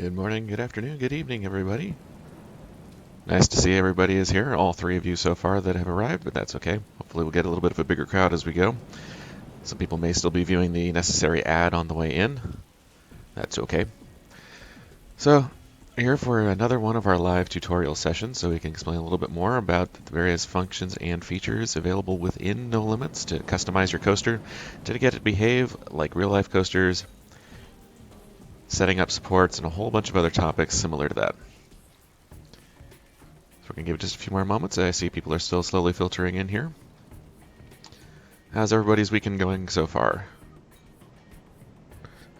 Good morning, good afternoon, good evening, everybody. Nice to see everybody is here. All three of you so far that have arrived, but that's okay. Hopefully we'll get a little bit of a bigger crowd as we go. Some people may still be viewing the necessary ad on the way in. That's okay. So, here for another one of our live tutorial sessions so we can explain a little bit more about the various functions and features available within NoLimits to customize your coaster to get it to behave like real-life coasters, setting up supports, and a whole bunch of other topics similar to that. So we're going to give it just a few more moments. I see people are still slowly filtering in here. How's everybody's weekend going so far?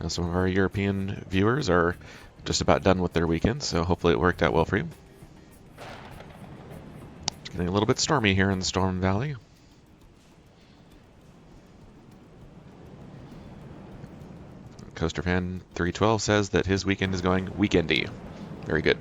Now, some of our European viewers are just about done with their weekend, so hopefully it worked out well for you. It's getting a little bit stormy here in the Storm Valley. Coaster Fan 312 says that his weekend is going weekendy. Very good.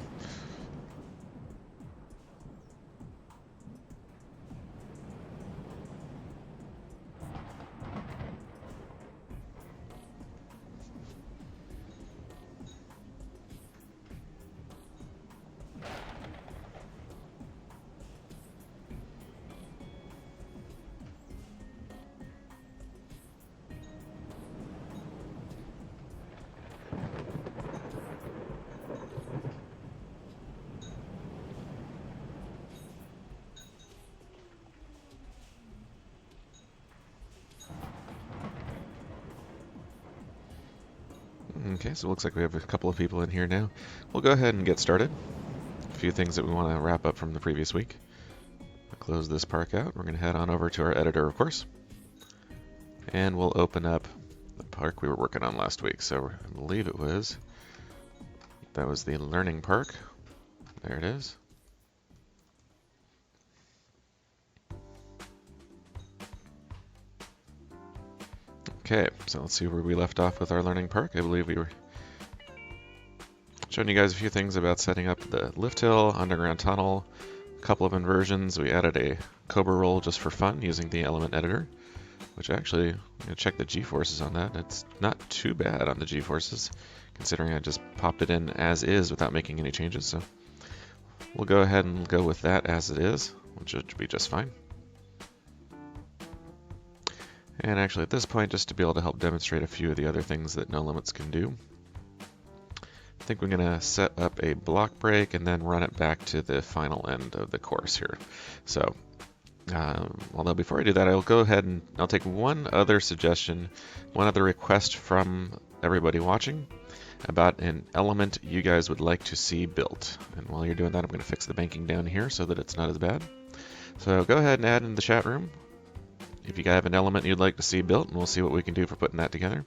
Okay, so it looks like we have a couple of people in here now. We'll go ahead and get started. A few things that we want to wrap up from the previous week. I'll close this park out. We're going to head on over to our editor, of course. And we'll open up the park we were working on last week. So I believe that was the learning park. There it is. Okay, so let's see where we left off with our learning park. I believe we were showing you guys a few things about setting up the lift hill, underground tunnel, a couple of inversions. We added a Cobra roll just for fun using the element editor, which actually, I'm going to check the G-forces on that. It's not too bad on the G-forces, considering I just popped it in as is without making any changes. So we'll go ahead and go with that as it is, which should be just fine. And actually at this point, just to be able to help demonstrate a few of the other things that NoLimits can do, I think we're going to set up a block break and then run it back to the final end of the course here. So, although before I do that, I'll go ahead and I'll take one other suggestion, one other request from everybody watching about an element you guys would like to see built. And while you're doing that, I'm going to fix the banking down here so that it's not as bad. So go ahead and add in the chat room if you have an element you'd like to see built, and we'll see what we can do for putting that together.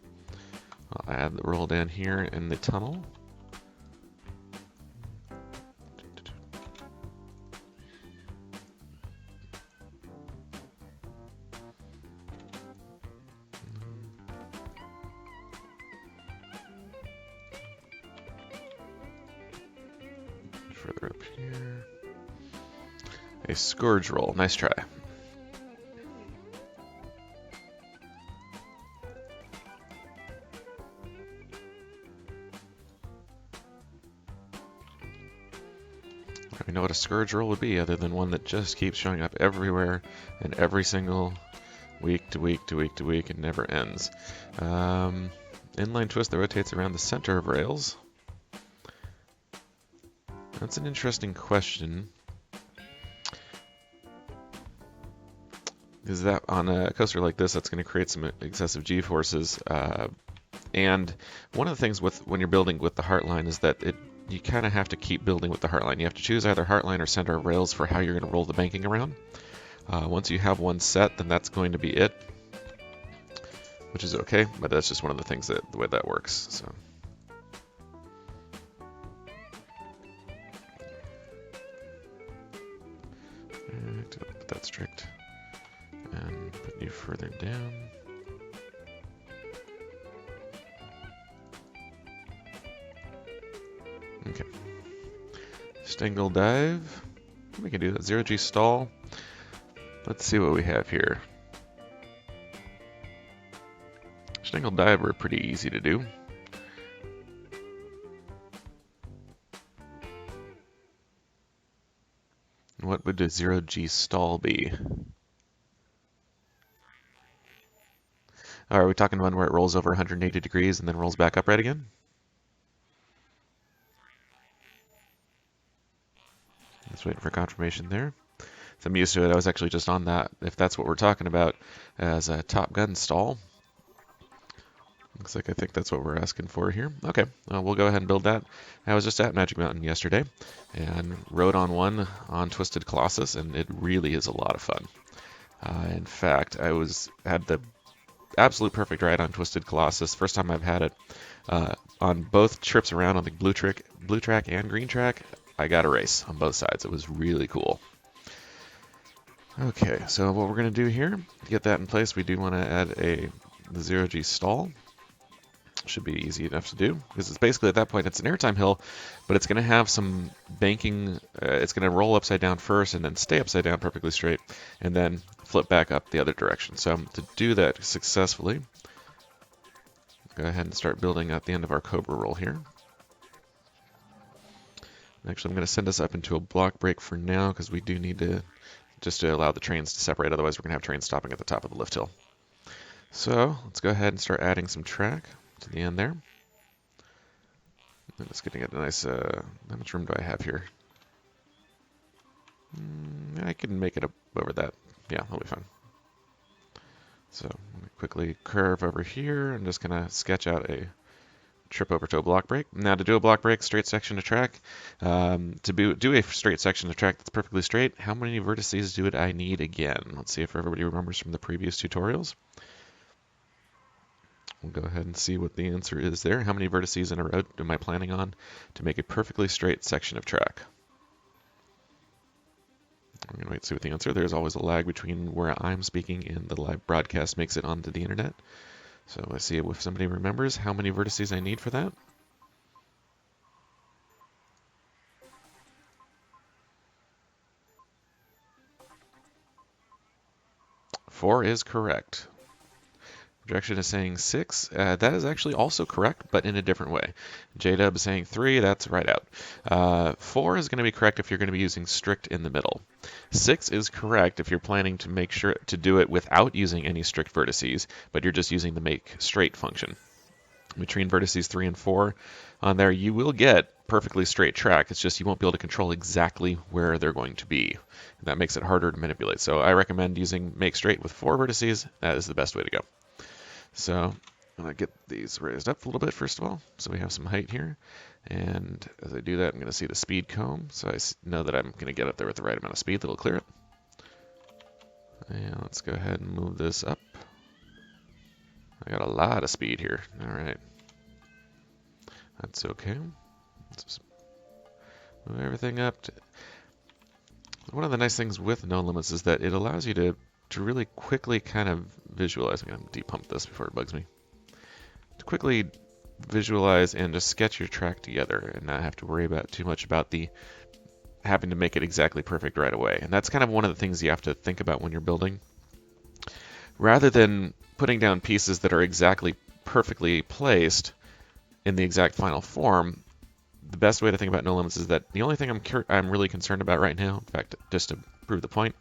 I'll add the roll down here in the tunnel. Further up here. A scourge roll. Nice try. I know what a scourge roll would be other than one that just keeps showing up everywhere and every single week to week to week to week and never ends. Inline twist that rotates around the center of rails. That's an interesting question. Is that on a coaster like this, that's going to create some excessive G-forces. And one of the things when you're building with the Heartline is that you kind of have to keep building with the Heartline. You have to choose either Heartline or center of rails for how you're going to roll the banking around. Once you have one set, then that's going to be it, which is okay, but that's just one of the things the way that works. So. Put that strict and put you further down. Okay. Stangle dive. We can do that. 0G stall. Let's see what we have here. Stangle dive are pretty easy to do. What would a 0G stall be? Are we talking one where it rolls over 180 degrees and then rolls back upright again? Just waiting for confirmation there. So I'm used to it. I was actually just on that, if that's what we're talking about, as a Top Gun stall. Looks like I think that's what we're asking for here. Okay, we'll go ahead and build that. I was just at Magic Mountain yesterday and rode on one on Twisted Colossus, and it really is a lot of fun. In fact, had the absolute perfect ride on Twisted Colossus. First time I've had it. On both trips around on the blue track and green track, I got a race on both sides. It was really cool. Okay, so what we're going to do here, to get that in place, we do want to add the 0G stall. Should be easy enough to do, because it's basically at that point, it's an airtime hill, but it's going to have some banking. It's going to roll upside down first and then stay upside down perfectly straight, and then flip back up the other direction. So to do that successfully, go ahead and start building at the end of our Cobra roll here. Actually, I'm going to send us up into a block break for now, because we do need to, just to allow the trains to separate, otherwise we're going to have trains stopping at the top of the lift hill. So let's go ahead and start adding some track to the end there. I'm just getting a nice, how much room do I have here? I can make it up over that. Yeah, that'll be fine. So I'm going to quickly curve over here. I'm just going to sketch out a trip over to a block break. Now to do a block break, straight section of track, to do a straight section of track that's perfectly straight, how many vertices do I need again? Let's see if everybody remembers from the previous tutorials. We'll go ahead and see what the answer is there. How many vertices in a row am I planning on to make a perfectly straight section of track? I'm going to wait to see what the answer. There's always a lag between where I'm speaking and the live broadcast makes it onto the internet. So let's see if somebody remembers how many vertices I need for that. Four is correct. Projection is saying 6. That is actually also correct, but in a different way. JDub is saying 3. That's right out. 4 is going to be correct if you're going to be using strict in the middle. 6 is correct if you're planning to make sure to do it without using any strict vertices, but you're just using the make straight function. Between vertices 3 and 4 on there, you will get perfectly straight track. It's just you won't be able to control exactly where they're going to be. And that makes it harder to manipulate. So I recommend using make straight with 4 vertices. That is the best way to go. So I'm going to get these raised up a little bit first of all, so we have some height here. And as I do that, I'm going to see the speed comb, so I know that I'm going to get up there with the right amount of speed that'll clear it. And let's go ahead and move this up. I got a lot of speed here. All right. That's okay. Let's just move everything up. One of the nice things with NoLimits is that it allows you to really quickly kind of visualize. I'm going to depump this before it bugs me. To quickly visualize and just sketch your track together and not have to worry about too much about the having to make it exactly perfect right away. And that's kind of one of the things you have to think about when you're building. Rather than putting down pieces that are exactly perfectly placed in the exact final form, the best way to think about NoLimits is that the only thing I'm really concerned about right now, in fact, just to prove the point,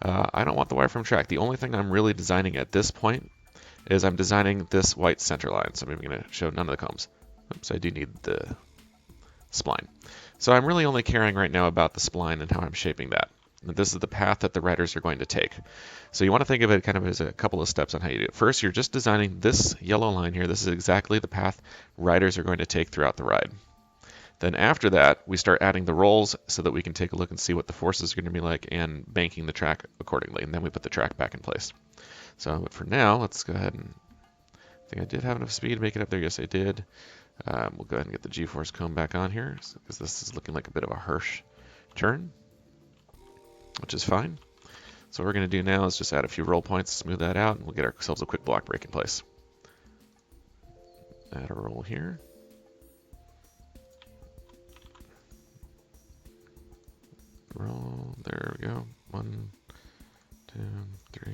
I don't want the wireframe track. The only thing I'm really designing at this point is I'm designing this white center line. So I'm even going to show none of the combs. Oops, I do need the spline. So I'm really only caring right now about the spline and how I'm shaping that. And this is the path that the riders are going to take. So you want to think of it kind of as a couple of steps on how you do it. First, you're just designing this yellow line here. This is exactly the path riders are going to take throughout the ride. Then after that, we start adding the rolls so that we can take a look and see what the forces are going to be like and banking the track accordingly. And then we put the track back in place. So for now, let's go ahead and, I think I did have enough speed to make it up there. Yes, I did. We'll go ahead and get the G-force comb back on here because this is looking like a bit of a harsh turn, which is fine. So what we're going to do now is just add a few roll points, smooth that out, and we'll get ourselves a quick block break in place. Add a roll here. Roll, there we go. 1, 2, 3,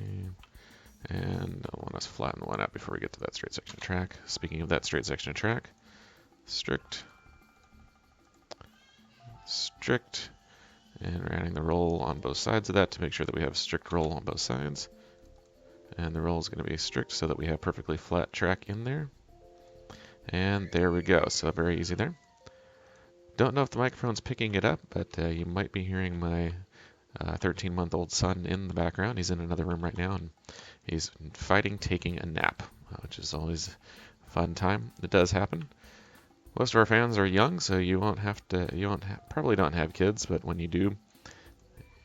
and I want us to flatten one out before we get to that straight section of track. Speaking of that straight section of track, strict, And we're adding the roll on both sides of that to make sure that we have strict roll on both sides. And the roll is going to be strict so that we have perfectly flat track in there. And there we go. So very easy there. Don't know if the microphone's picking it up, but you might be hearing my 13-month-old son in the background. He's in another room right now, and he's fighting taking a nap, which is always a fun time. It does happen. Most of our fans are young, so you probably don't have kids, but when you do,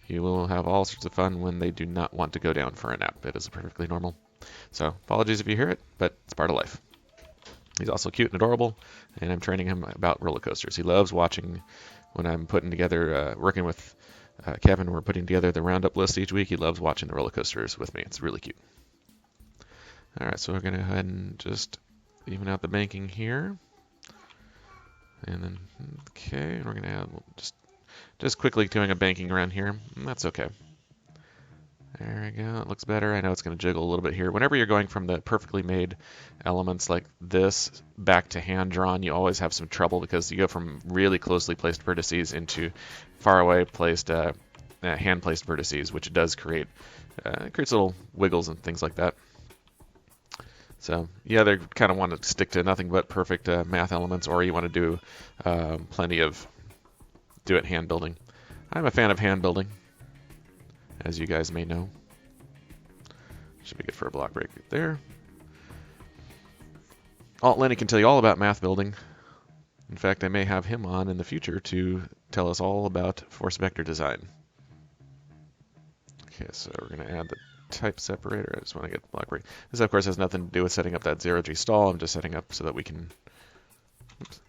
you will have all sorts of fun when they do not want to go down for a nap. It is perfectly normal. So apologies if you hear it, but it's part of life. He's also cute and adorable, and I'm training him about roller coasters. He loves watching when I'm putting together, working with Kevin, we're putting together the roundup list each week. He loves watching the roller coasters with me. It's really cute. All right, so we're going to go ahead and just even out the banking here. And then, okay, we're going to add just quickly doing a banking around here. That's okay. There we go. It looks better. I know it's going to jiggle a little bit here. Whenever you're going from the perfectly made elements like this back to hand-drawn, you always have some trouble because you go from really closely placed vertices into far away placed, hand-placed vertices, which does create creates little wiggles and things like that. So yeah, they kind of want to stick to nothing but perfect math elements, or you want to do plenty of do-it hand building. I'm a fan of hand building, as you guys may know. Should be good for a block break right there. Alt Lenny can tell you all about math building. In fact, I may have him on in the future to tell us all about force vector design. Okay, so we're going to add the type separator. I just want to get the block break. This, of course, has nothing to do with setting up that 0G stall. I'm just setting up so that we can... Oops,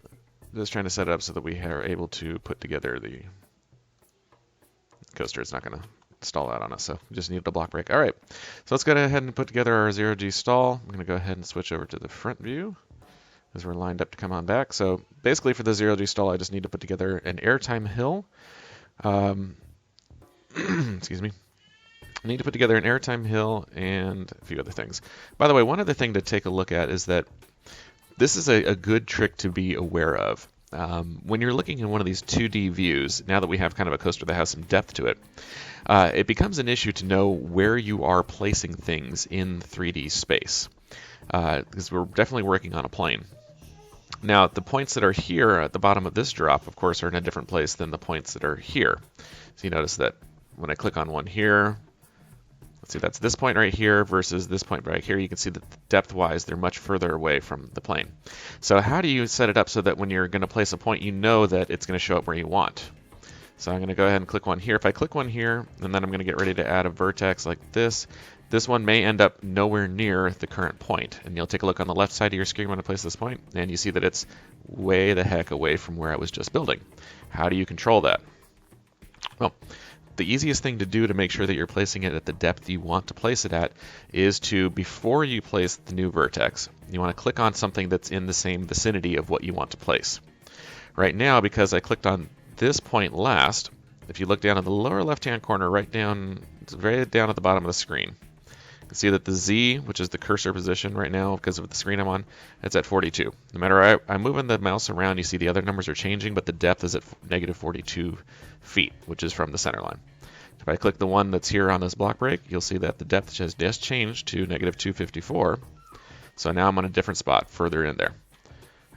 just trying to set it up so that we are able to put together the coaster. It's not going to stall out on us, so we just needed a block break. All right, so let's go ahead and put together our 0G stall. I'm going to go ahead and switch over to the front view as we're lined up to come on back. So basically for the 0G stall, I just need to put together an airtime hill. Excuse me. I need to put together an airtime hill and a few other things. By the way, one other thing to take a look at is that this is a good trick to be aware of. When you're looking in one of these 2D views, now that we have kind of a coaster that has some depth to it, it becomes an issue to know where you are placing things in 3D space, because we're definitely working on a plane. Now, the points that are here at the bottom of this drop, of course, are in a different place than the points that are here. So you notice that when I click on one here, let's see, that's this point right here versus this point right here. You can see that depth-wise, they're much further away from the plane. So how do you set it up so that when you're going to place a point, you know that it's going to show up where you want? So I'm going to go ahead and click one here. If I click one here, and then I'm going to get ready to add a vertex like this, this one may end up nowhere near the current point. And you'll take a look on the left side of your screen when I place this point, and you see that it's way the heck away from where I was just building. How do you control that? Well, the easiest thing to do to make sure that you're placing it at the depth you want to place it at is to, before you place the new vertex, you want to click on something that's in the same vicinity of what you want to place. Right now, because I clicked on this point last, if you look down in the lower left-hand corner, right down, it's right down at the bottom of the screen, you can see that the Z, which is the cursor position right now because of the screen I'm on, it's at 42. No matter I'm moving the mouse around, you see the other numbers are changing, but the depth is at negative 42 feet, which is from the center line. If I click the one that's here on this block break, you'll see that the depth has just changed to negative 254. So now I'm on a different spot further in there.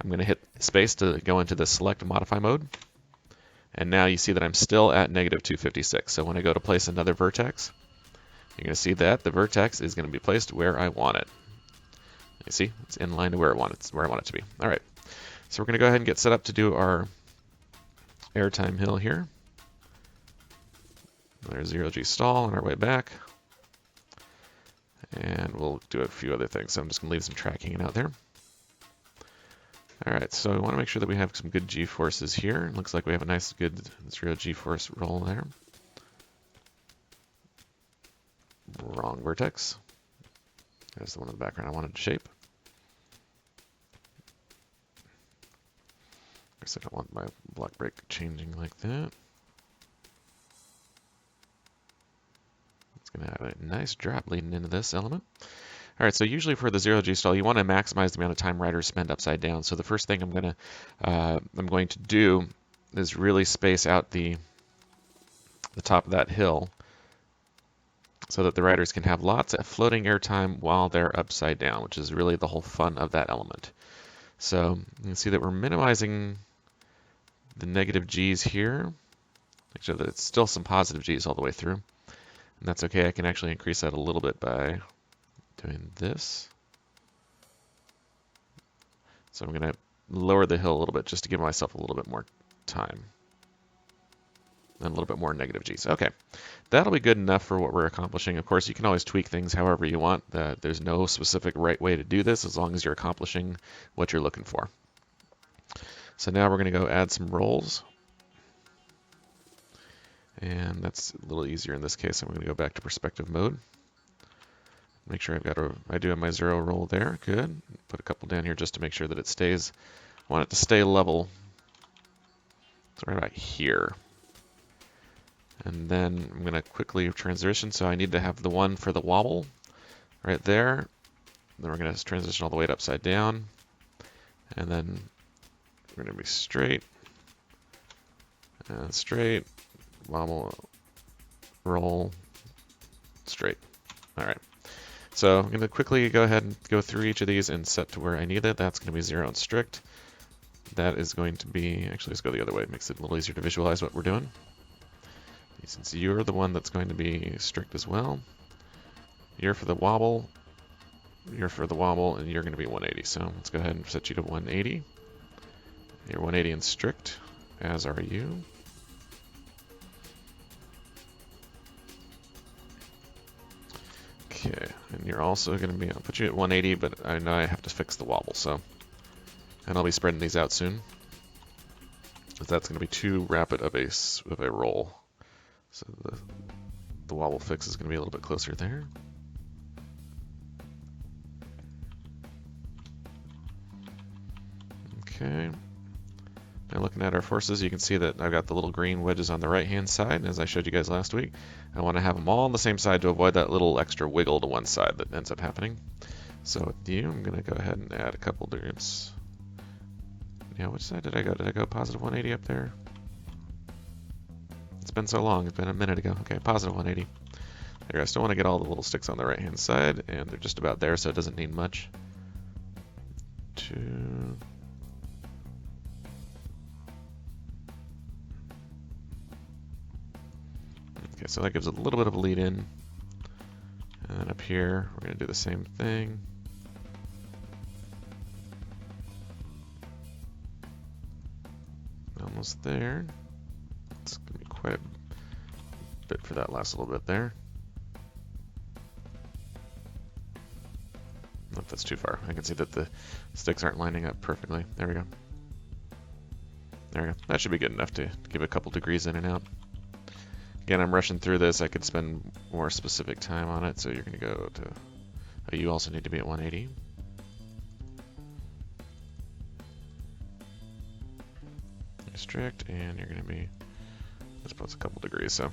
I'm going to hit space to go into the select modify mode. And now you see that I'm still at negative 256. So when I go to place another vertex, you're going to see that the vertex is going to be placed where I want it. You see, it's in line to where I want it to be. All right, so we're going to go ahead and get set up to do our airtime hill here. There's 0G stall on our way back. And we'll do a few other things. So I'm just going to leave some tracking out there. All right, so we want to make sure that we have some good G-forces here. It looks like we have a nice, good 0 G-force roll there. Wrong vertex. There's the one in the background I wanted to shape. I guess I don't want my block break changing like that. It's going to have a nice drop leading into this element. All right, so usually for the 0G stall, you want to maximize the amount of time riders spend upside down. So the first thing I'm going to do is really space out the the top of that hill so that the riders can have lots of floating airtime while they're upside down, which is really the whole fun of that element. So you can see that we're minimizing the negative G's here. Make sure that it's still some positive G's all the way through. And that's okay. I can actually increase that a little bit by doing this. So I'm going to lower the hill a little bit just to give myself a little bit more time. And a little bit more negative G's. Okay, that'll be good enough for what we're accomplishing. Of course, you can always tweak things however you want. There's no specific right way to do this as long as you're accomplishing what you're looking for. So now we're going to go add some rolls. And that's a little easier in this case. I'm going to go back to perspective mode. Make sure I do have my 0 roll there. Good. Put a couple down here just to make sure that it stays. I want it to stay level. It's right about here. And then I'm going to quickly transition. So I need to have the one for the wobble right there. Then we're going to transition all the way to upside down. And then we're going to be straight. And straight. Wobble. Roll. Straight. All right. So I'm going to quickly go ahead and go through each of these and set to where I need it. That's going to be 0 and strict. That is going to be, actually let's go the other way. It makes it a little easier to visualize what we're doing. Since you're the one that's going to be strict as well. You're for the wobble. You're for the wobble, and you're going to be 180. So let's go ahead and set you to 180. You're 180 and strict, as are you. Okay, and you're also going to be, I'll put you at 180, but I know I have to fix the wobble, so. And I'll be spreading these out soon. But that's going to be too rapid of a roll. So the wobble fix is going to be a little bit closer there. Okay. Now looking at our forces, you can see that I've got the little green wedges on the right-hand side, as I showed you guys last week. I want to have them all on the same side to avoid that little extra wiggle to one side that ends up happening. So with you, I'm going to go ahead and add a couple different. Yeah, which side did I go? Did I go positive 180 up there? It's been so long. It's been a minute ago. Okay, positive 180. There, I still want to get all the little sticks on the right-hand side, and they're just about there, so it doesn't need much. 2. Okay, so that gives a little bit of a lead in. And then up here, we're going to do the same thing. Almost there. It's going to be quite a bit for that last little bit there. Nope, that's too far. I can see that the sticks aren't lining up perfectly. There we go. There we go. That should be good enough to give a couple degrees in and out. Again, I'm rushing through this. I could spend more specific time on it, so you're going to go to... Oh, you also need to be at 180. Strict, and you're going to be... Let's put a couple degrees, so...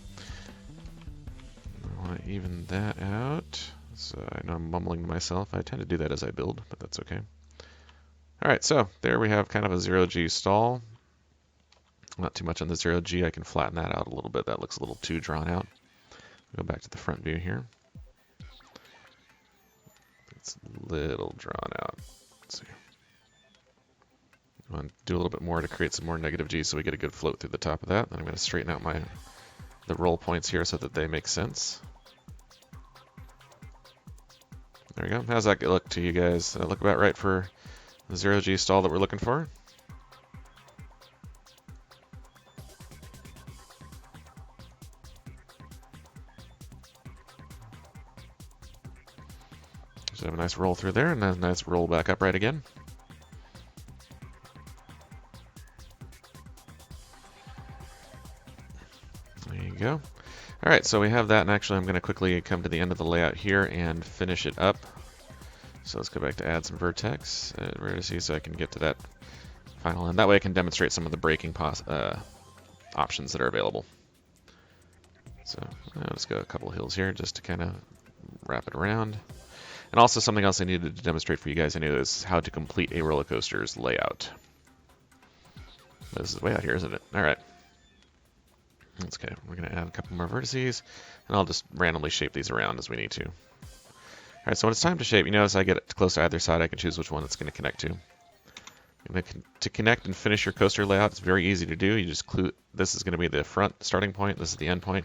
I want to even that out. So I know I'm mumbling to myself. I tend to do that as I build, but that's okay. Alright, so there we have kind of a 0G stall. Not too much on the 0G. I can flatten that out a little bit. That looks a little too drawn out. Go back to the front view here. It's a little drawn out. Let's see. I want to do a little bit more to create some more negative G so we get a good float through the top of that. Then I'm going to straighten out the roll points here so that they make sense. There we go. How's that look to you guys? Look about right for the 0G stall that we're looking for? Just have a nice roll through there and a nice roll back upright again. There you go. All right, so we have that, and actually I'm going to quickly come to the end of the layout here and finish it up. So let's go back to add some vertex vertices so I can get to that final end. That way I can demonstrate some of the braking options that are available. So let's go a couple of hills here just to kind of wrap it around. And also something else I needed to demonstrate for you guys I knew is how to complete a roller coaster's layout. This is way out here, isn't it? All right. That's okay. We're going to add a couple more vertices, and I'll just randomly shape these around as we need to. All right, so when it's time to shape, you notice I get close to either side. I can choose which one it's going to connect to. To connect and finish your coaster layout, it's very easy to do. You just this is going to be the front starting point. This is the end point.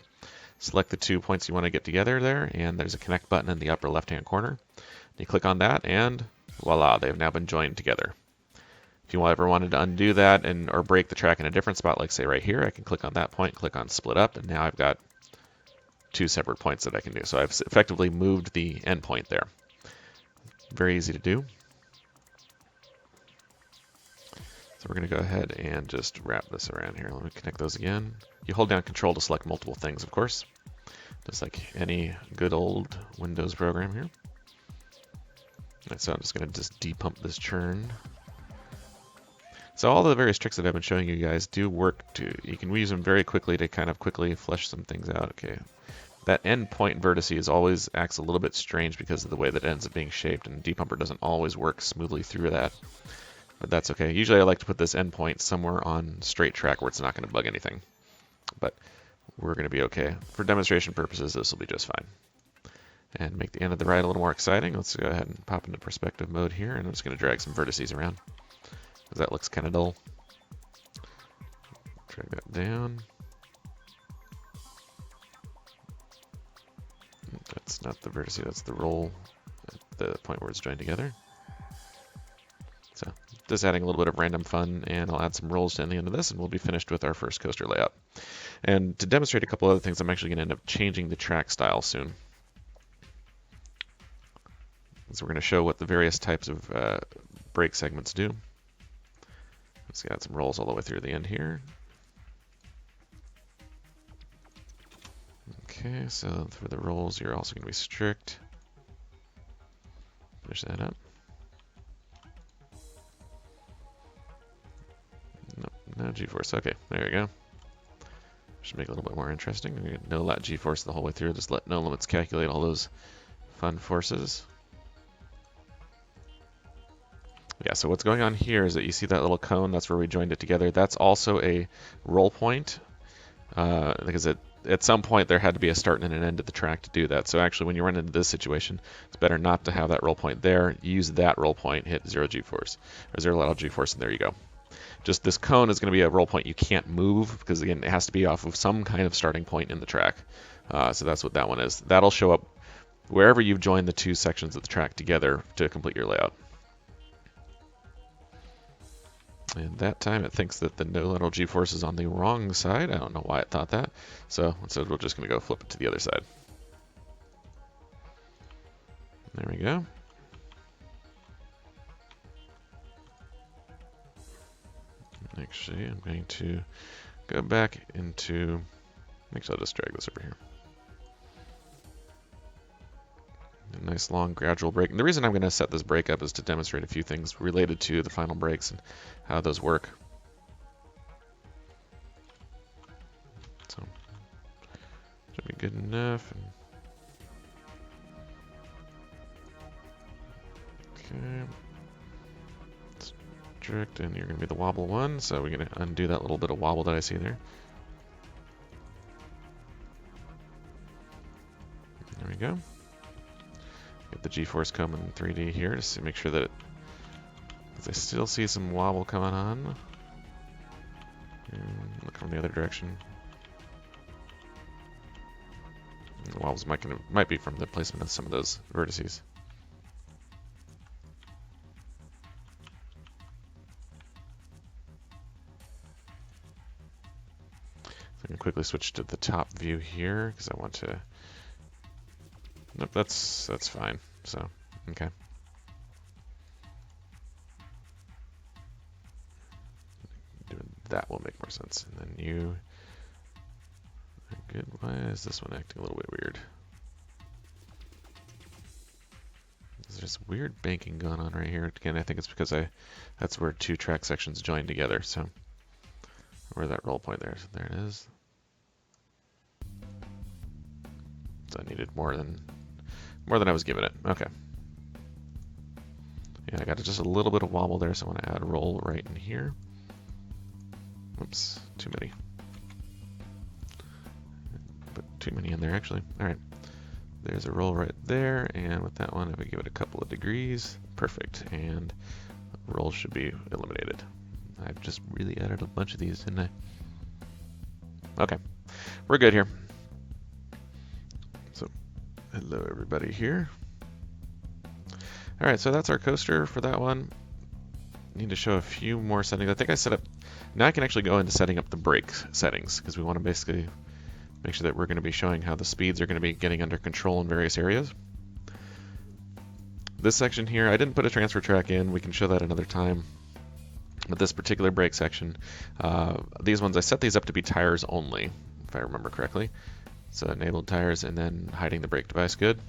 Select the 2 points you want to get together there, and there's a connect button in the upper left-hand corner. You click on that, and voila, they've now been joined together. If you ever wanted to undo that or break the track in a different spot, like say right here, I can click on that point, click on split up, and now I've got 2 separate points that I can do. So I've effectively moved the endpoint there. Very easy to do. So we're going to go ahead and just wrap this around here. Let me connect those again. You hold down Control to select multiple things, of course, just like any good old Windows program here. Right, so I'm just going to just depump this churn. So all the various tricks that I've been showing you guys do work. You can use them very quickly to kind of quickly flesh some things out. Okay, that endpoint vertice always acts a little bit strange because of the way that it ends up being shaped, and Depumper doesn't always work smoothly through that. But that's okay. Usually I like to put this endpoint somewhere on straight track where it's not going to bug anything. But we're going to be okay. For demonstration purposes, this will be just fine. And make the end of the ride a little more exciting. Let's go ahead and pop into perspective mode here, and I'm just going to drag some vertices around, because that looks kind of dull. Drag that down. That's not the vertice, that's the roll at the point where it's joined together. So just adding a little bit of random fun, and I'll add some rolls to the end of this, and we'll be finished with our first coaster layout. And to demonstrate a couple other things, I'm actually going to end up changing the track style soon. So we're going to show what the various types of brake segments do. Let's add some rolls all the way through the end here. Okay, so for the rolls, you're also going to be strict. Finish that up. Nope, no G-force. Okay, there we go. Should make it a little bit more interesting. We're going to no let G-force the whole way through. Just let NoLimits calculate all those fun forces. Yeah, so what's going on here is that you see that little cone, that's where we joined it together. That's also a roll point, because at some point there had to be a start and an end to the track to do that. So actually when you run into this situation, it's better not to have that roll point there. Use that roll point, hit 0 G-force, or 0 let G-force, and there you go. Just this cone is going to be a roll point you can't move, because again, it has to be off of some kind of starting point in the track. So that's what that one is. That'll show up wherever you've joined the 2 sections of the track together to complete your layout. And that time it thinks that the no let G-force is on the wrong side. I don't know why it thought that. So instead we're just going to go flip it to the other side. There we go. Actually, I'm going to go back into, actually I'll just drag this over here. A nice long gradual break. And the reason I'm going to set this break up is to demonstrate a few things related to the final breaks and how those work. So, should be good enough. Okay. Strict, and you're going to be the wobble one, so we're going to undo that little bit of wobble that I see there. There we go. Get the G-force coming in 3D here just to make sure that because I still see some wobble coming on. And look from the other direction. And the wobbles might be from the placement of some of those vertices. So I can quickly switch to the top view here because I want to. Nope, that's fine. So, okay. Doing that will make more sense. And then you. Good. Why is this one acting a little bit weird? There's this weird banking going on right here. Again, I think it's because that's where 2 track sections join together. So, where that roll point there? So there it is. So I needed more than I was giving it. Okay. Yeah, I got just a little bit of wobble there, so I want to add a roll right in here. Oops, too many. too many in there actually. All right, there's a roll right there, and with that one, if we give it a couple of degrees, perfect, and roll should be eliminated. I've just really added a bunch of these, didn't I? Okay, we're good here. So, hello everybody here. All right, so that's our coaster for that one. Need to show a few more settings. I think I set up, now I can actually go into setting up the brake settings because we want to basically make sure that we're going to be showing how the speeds are going to be getting under control in various areas. This section here, I didn't put a transfer track in. We can show that another time. But this particular brake section, these ones, I set these up to be tires only, if I remember correctly. So enabled tires and then hiding the brake device, good.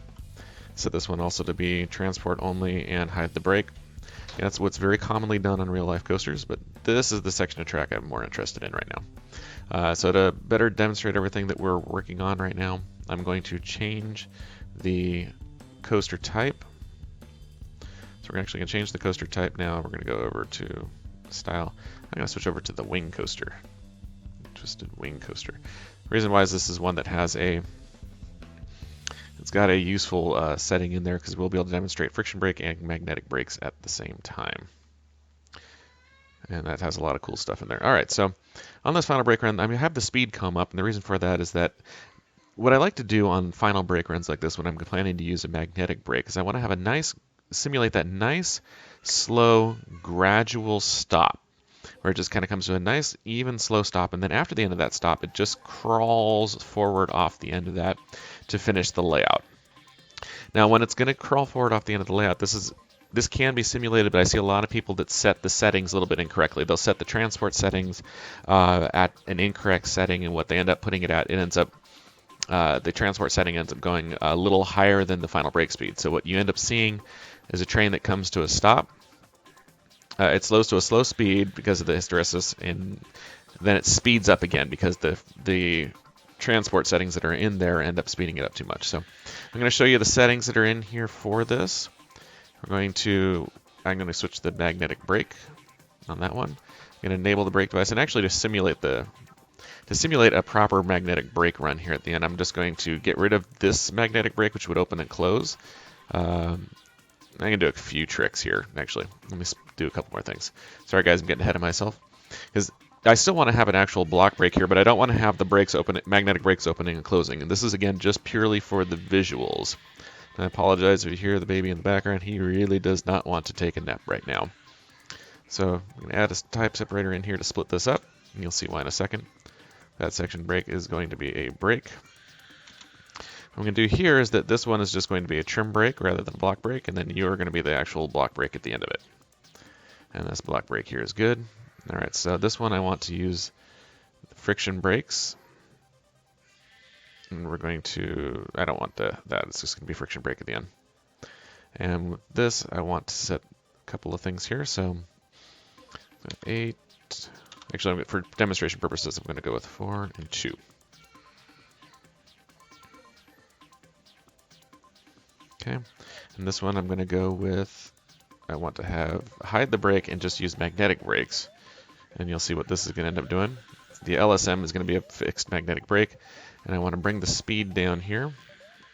Set this one also to be transport only and hide the brake. And that's what's very commonly done on real life coasters, but this is the section of track I'm more interested in right now. So to better demonstrate everything that we're working on right now, I'm going to change the coaster type. So we're actually going to change the coaster type now. We're going to go over to style. I'm going to switch over to the wing coaster. Twisted wing coaster. The reason why is this is one that has it's got a useful setting in there because we'll be able to demonstrate friction brake and magnetic brakes at the same time. And that has a lot of cool stuff in there. All right, so on this final brake run, I have the speed come up, and the reason for that is that what I like to do on final brake runs like this when I'm planning to use a magnetic brake is I want to have simulate that nice, slow, gradual stop, where it just kind of comes to a nice, even, slow stop, and then after the end of that stop, it just crawls forward off the end of that to finish the layout. Now, when it's going to crawl forward off the end of the layout, this can be simulated, but I see a lot of people that set the settings a little bit incorrectly. They'll set the transport settings at an incorrect setting, and what they end up putting it at, it ends up the transport setting ends up going a little higher than the final brake speed. So what you end up seeing is a train that comes to a stop. It slows to a slow speed because of the hysteresis, and then it speeds up again because the transport settings that are in there end up speeding it up too much. So I'm going to show you the settings that are in here for this. I'm going to switch the magnetic brake on that one. I'm going to enable the brake device, and actually to simulate a proper magnetic brake run here at the end, I'm just going to get rid of this magnetic brake, which would open and close. I'm going to do a few tricks here, actually. Let me do a couple more things. Sorry, guys, I'm getting ahead of myself. Because I still want to have an actual block brake here, but I don't want to have the brakes magnetic brakes opening and closing. And this is, again, just purely for the visuals. And I apologize if you hear the baby in the background. He really does not want to take a nap right now. So I'm going to add a type separator in here to split this up, and you'll see why in a second. That section brake is going to be a brake. What I'm going to do here is that this one is just going to be a trim brake rather than a block brake, and then you're going to be the actual block brake at the end of it. And this block brake here is good. All right, so this one I want to use friction brakes. And we're going to, I don't want that, it's just going to be friction brake at the end. And with this, I want to set a couple of things here. So 8, actually for demonstration purposes, I'm going to go with 4 and 2. Okay, and this one I'm going to go with, I want to hide the brake and just use magnetic brakes. And you'll see what this is going to end up doing. The LSM is going to be a fixed magnetic brake, and I want to bring the speed down here.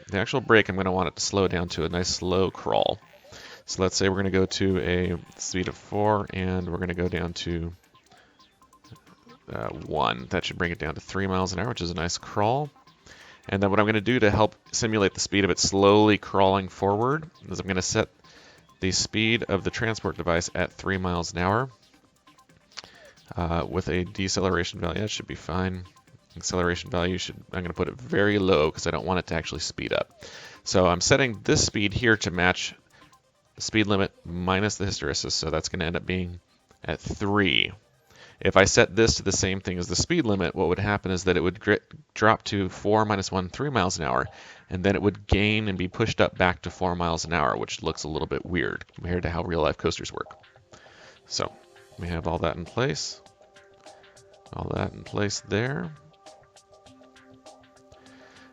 The actual brake, I'm going to want it to slow down to a nice slow crawl. So let's say we're going to go to a speed of 4, and we're going to go down to 1. That should bring it down to 3 miles an hour, which is a nice crawl. And then what I'm going to do to help simulate the speed of it slowly crawling forward is I'm going to set the speed of the transport device at 3 miles an hour with a deceleration value. That should be fine. Acceleration value I'm going to put it very low because I don't want it to actually speed up. So I'm setting this speed here to match the speed limit minus the hysteresis. So that's going to end up being at 3. If I set this to the same thing as the speed limit, what would happen is that it would drop to 4 minus 1, 3 miles an hour, and then it would gain and be pushed up back to 4 miles an hour, which looks a little bit weird compared to how real-life coasters work. So we have all that in place. All that in place there.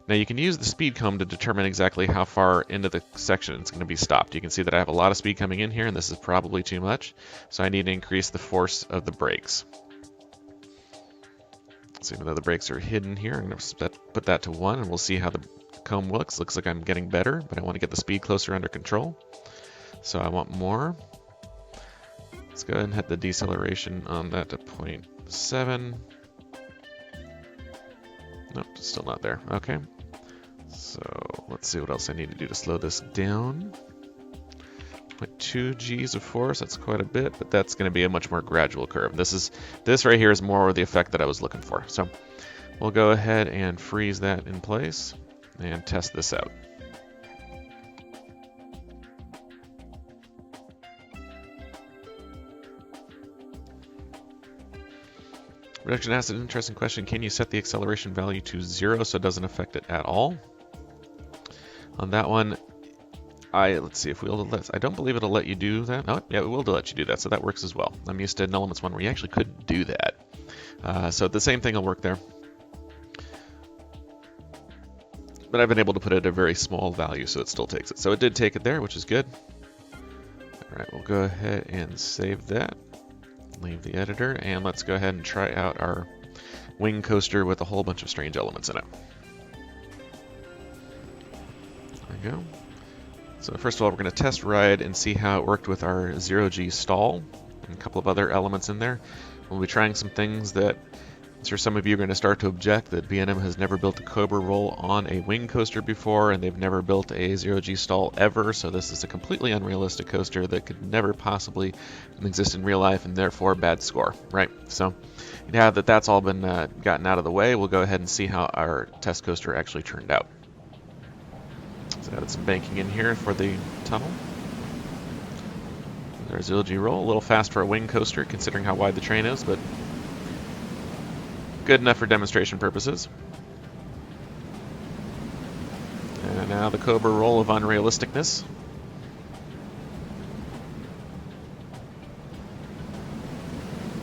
Now you can use the speed comb to determine exactly how far into the section it's going to be stopped. You can see that I have a lot of speed coming in here, and this is probably too much, so I need to increase the force of the brakes. So even though the brakes are hidden here, I'm going to put that to 1, and we'll see how the comb looks. Looks like I'm getting better, but I want to get the speed closer under control. So I want more. Let's go ahead and hit the deceleration on that to 0.7. Nope, still not there. Okay. So let's see what else I need to do to slow this down. 0.2 Gs of force, that's quite a bit, but that's going to be a much more gradual curve. This right here is more the effect that I was looking for. So we'll go ahead and freeze that in place and test this out. Reduction acid, interesting question. Can you set the acceleration value to 0 so it doesn't affect it at all? On that one, let's see if we'll I don't believe it'll let you do that. Oh, yeah, it will let you do that, so that works as well. I'm used to NoLimits 1 where you actually couldn't do that. So the same thing will work there. But I've been able to put it at a very small value, so it still takes it. So it did take it there, which is good. All right, we'll go ahead and save that. Leave the editor, and let's go ahead and try out our wing coaster with a whole bunch of strange elements in it. There we go. So first of all, we're going to test ride and see how it worked with our 0G stall and a couple of other elements in there. We'll be trying some things that I'm sure some of you are going to start to object that B&M has never built a Cobra roll on a wing coaster before, and they've never built a 0G stall ever, so this is a completely unrealistic coaster that could never possibly exist in real life, and therefore bad score, right? So now that that's all been gotten out of the way, we'll go ahead and see how our test coaster actually turned out. So added some banking in here for the tunnel. There's 0G roll, a little fast for a wing coaster considering how wide the train is, but good enough for demonstration purposes. And now the Cobra roll of unrealisticness.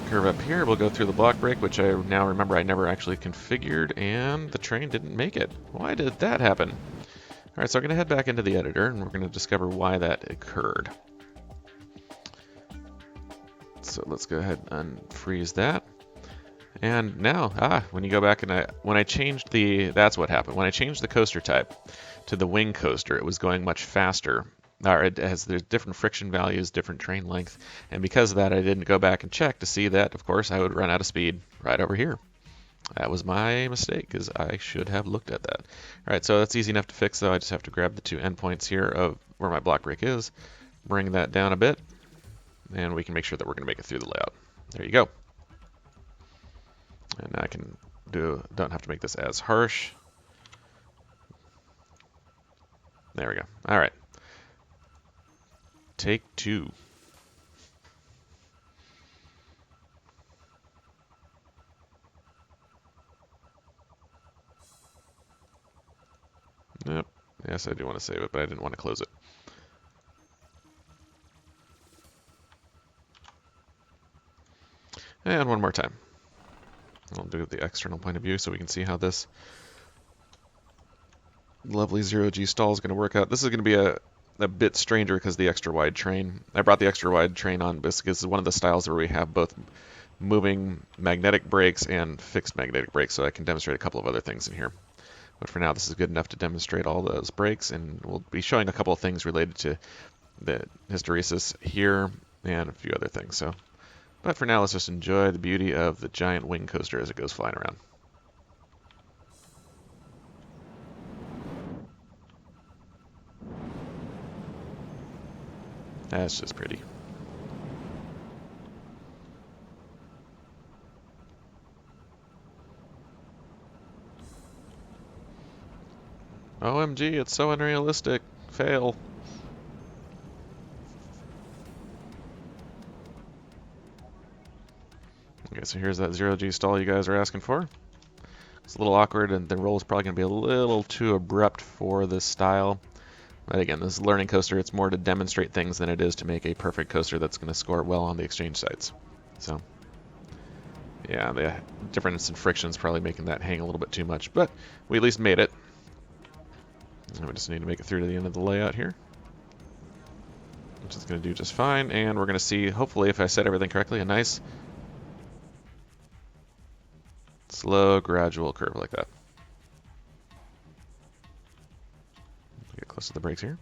Curve up here, we'll go through the block brake, which I now remember I never actually configured, and the train didn't make it. Why did that happen? Alright, so I'm going to head back into the editor, and we're going to discover why that occurred. So let's go ahead and unfreeze that. And now, when you go back and when I changed that's what happened. When I changed the coaster type to the wing coaster, it was going much faster. There's different friction values, different train length, and because of that, I didn't go back and check to see that, of course, I would run out of speed right over here. That was my mistake, because I should have looked at that. All right, so that's easy enough to fix, though. I just have to grab the two endpoints here of where my block brake is, bring that down a bit, and we can make sure that we're going to make it through the layout. There you go. And I can don't have to make this as harsh. There we go. All right. Take 2. Yep. Yes, I do want to save it, but I didn't want to close it. And one more time. I'll do the external point of view so we can see how this lovely 0G stall is going to work out. This is going to be a bit stranger because of the extra wide train. I brought the extra wide train on because it's one of the styles where we have both moving magnetic brakes and fixed magnetic brakes, so I can demonstrate a couple of other things in here. But for now, this is good enough to demonstrate all those brakes, and we'll be showing a couple of things related to the hysteresis here and a few other things. But for now, let's just enjoy the beauty of the giant wing coaster as it goes flying around. That's just pretty. OMG, it's so unrealistic. Fail. Okay, so here's that 0G stall you guys are asking for. It's a little awkward, and the roll is probably going to be a little too abrupt for this style. But again, this is a learning coaster. It's more to demonstrate things than it is to make a perfect coaster that's going to score well on the exchange sites. So, yeah, the difference in friction is probably making that hang a little bit too much, but we at least made it. And we just need to make it through to the end of the layout here, which is going to do just fine. And we're going to see, hopefully, if I said everything correctly, a nice Slow, gradual curve like that. Get close to the brakes here.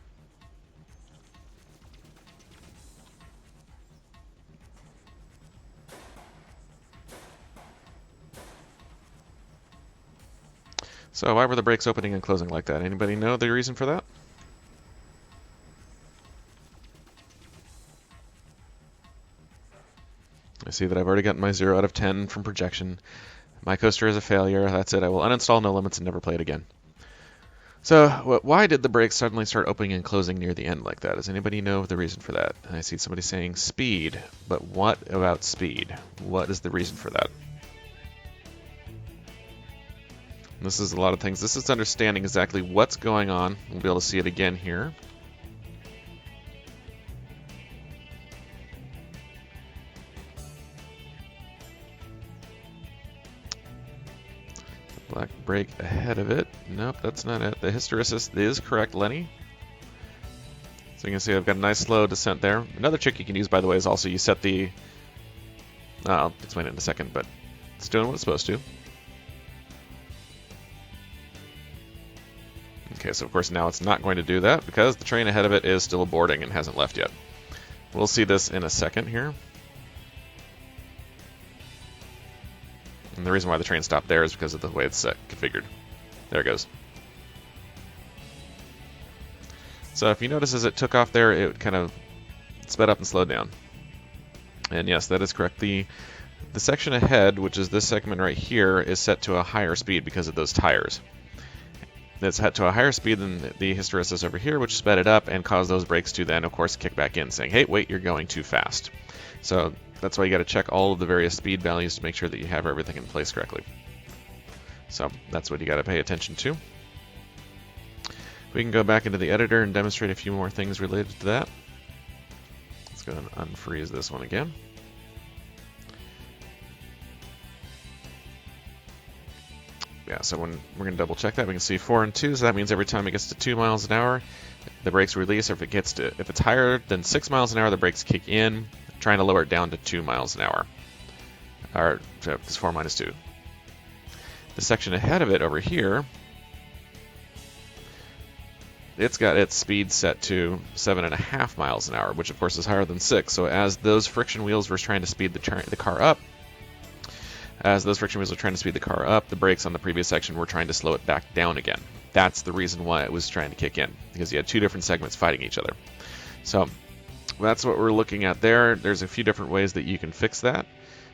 So why were the brakes opening and closing like that? Anybody know the reason for that? I see that I've already gotten my 0 out of 10 from projection. My coaster is a failure. That's it. I will uninstall NoLimits and never play it again. So why did the brakes suddenly start opening and closing near the end like that? Does anybody know the reason for that? I see somebody saying speed, but what about speed? What is the reason for that? This is a lot of things. This is understanding exactly what's going on. We'll be able to see it again here. Black brake ahead of it. Nope, that's not it. The hysteresis is correct, Lenny. So you can see I've got a nice slow descent there. Another trick you can use, by the way, is also you set the... I'll explain it in a second, but it's doing what it's supposed to. Okay, so of course now it's not going to do that because the train ahead of it is still boarding and hasn't left yet. We'll see this in a second here. And the reason why the train stopped there is because of the way it's configured. There it goes. So if you notice as it took off there, it kind of sped up and slowed down. And yes, that is correct. The section ahead, which is this segment right here, is set to a higher speed because of those tires. It's set to a higher speed than the hysteresis over here, which sped it up and caused those brakes to then, of course, kick back in, saying, hey, wait, you're going too fast. So that's why you got to check all of the various speed values to make sure that you have everything in place correctly. So that's what you got to pay attention to. We can go back into the editor and demonstrate a few more things related to that. Let's go and unfreeze this one again. Yeah, so when we're going to double check that, we can see 4 and 2, so that means every time it gets to 2 miles an hour, the brakes release, or if it's higher than 6 miles an hour, the brakes kick in, trying to lower it down to 2 miles an hour. Or, it's 4 minus 2. The section ahead of it over here, it's got its speed set to 7.5 miles an hour, which of course is higher than 6. So as those friction wheels were trying to speed the car up, the brakes on the previous section were trying to slow it back down again. That's the reason why it was trying to kick in, because you had two different segments fighting each other. So that's what we're looking at there. There's a few different ways that you can fix that.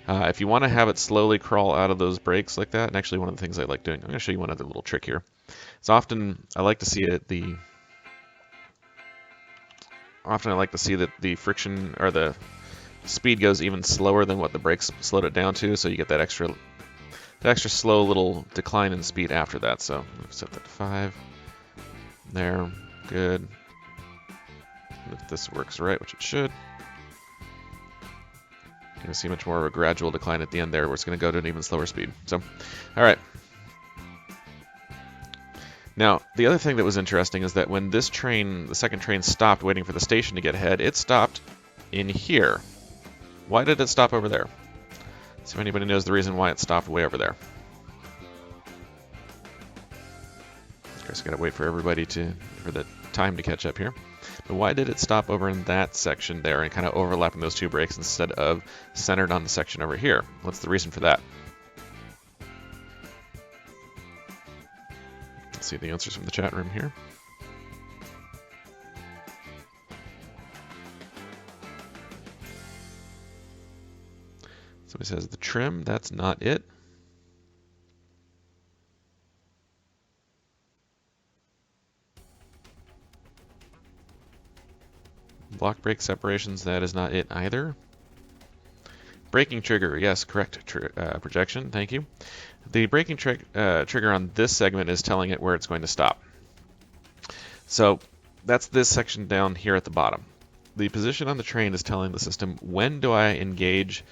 If you want to have it slowly crawl out of those brakes like that, and actually one of the things I like doing, I'm going to show you one other little trick here. It's often I like to see that the friction or the speed goes even slower than what the brakes slowed it down to, so you get that extra slow little decline in speed after that. So set that to 5. There, good. And if this works right, which it should, you're going to see much more of a gradual decline at the end there, where it's going to go to an even slower speed. So, all right. Now, the other thing that was interesting is that when this train, the second train, stopped waiting for the station to get ahead, it stopped in here. Why did it stop over there? See if anybody knows the reason why it stopped way over there. Of course, I gotta wait for everybody for the time to catch up here. But why did it stop over in that section there and kind of overlapping those two brakes instead of centered on the section over here? What's the reason for that? Let's see the answers from the chat room here. Somebody says the trim, that's not it. Block brake separations, that is not it either. Braking trigger, yes, correct projection, thank you. The braking trigger on this segment is telling it where it's going to stop. So that's this section down here at the bottom. The position on the train is telling the system, when do I engage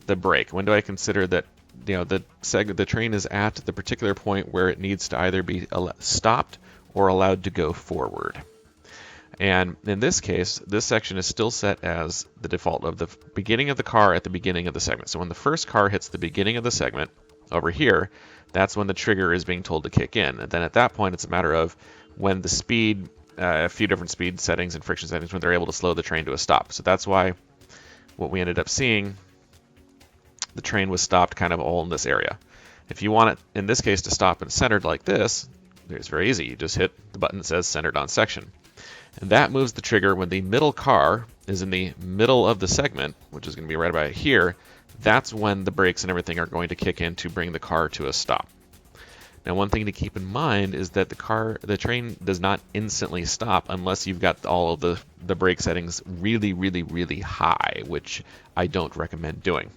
the brake? When do I consider that the train is at the particular point where it needs to either be stopped or allowed to go forward? And in this case, this section is still set as the default of the beginning of the car at the beginning of the segment. So when the first car hits the beginning of the segment, over here, that's when the trigger is being told to kick in. And then at that point, it's a matter of when the speed, a few different speed settings and friction settings, when they're able to slow the train to a stop. So that's why what we ended up seeing, the train was stopped kind of all in this area. If you want it, in this case, to stop and centered like this, it's very easy. You just hit the button that says centered on section. And that moves the trigger when the middle car is in the middle of the segment, which is going to be right about here. That's when the brakes and everything are going to kick in to bring the car to a stop. Now, one thing to keep in mind is that the train does not instantly stop unless you've got all of the brake settings really, really, really high, which I don't recommend doing.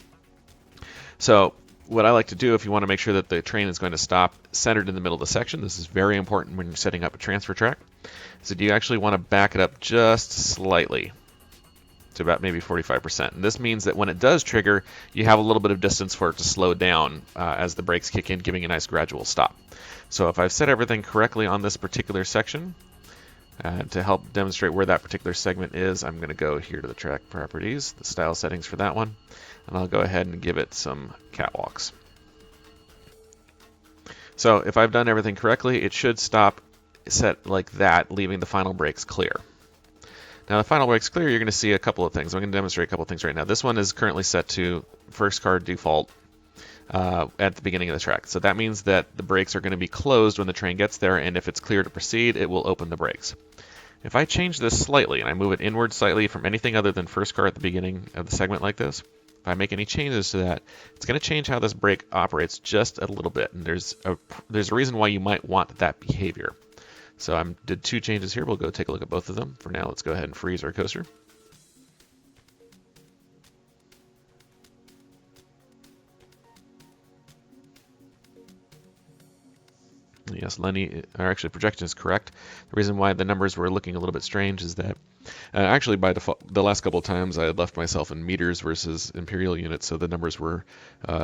So what I like to do, if you want to make sure that the train is going to stop centered in the middle of the section, this is very important when you're setting up a transfer track, so do you actually want to back it up just slightly to about maybe 45%. And this means that when it does trigger, you have a little bit of distance for it to slow down as the brakes kick in, giving a nice gradual stop. So if I've set everything correctly on this particular section, to help demonstrate where that particular segment is, I'm going to go here to the track properties, the style settings for that one, and I'll go ahead and give it some catwalks. So if I've done everything correctly, it should stop set like that, leaving the final brakes clear. Now the final brakes clear, you're going to see a couple of things. I'm going to demonstrate a couple of things right now. This one is currently set to first car default at the beginning of the track. So that means that the brakes are going to be closed when the train gets there, and if it's clear to proceed, it will open the brakes. If I change this slightly and I move it inward slightly from anything other than first car at the beginning of the segment like this, if I make any changes to that, it's going to change how this brake operates just a little bit. And there's a reason why you might want that behavior. So I did two changes here. We'll go take a look at both of them. For now, let's go ahead and freeze our coaster. Yes, Lenny, or actually projection is correct. The reason why the numbers were looking a little bit strange is that actually by default, the last couple of times I had left myself in meters versus imperial units, so the numbers were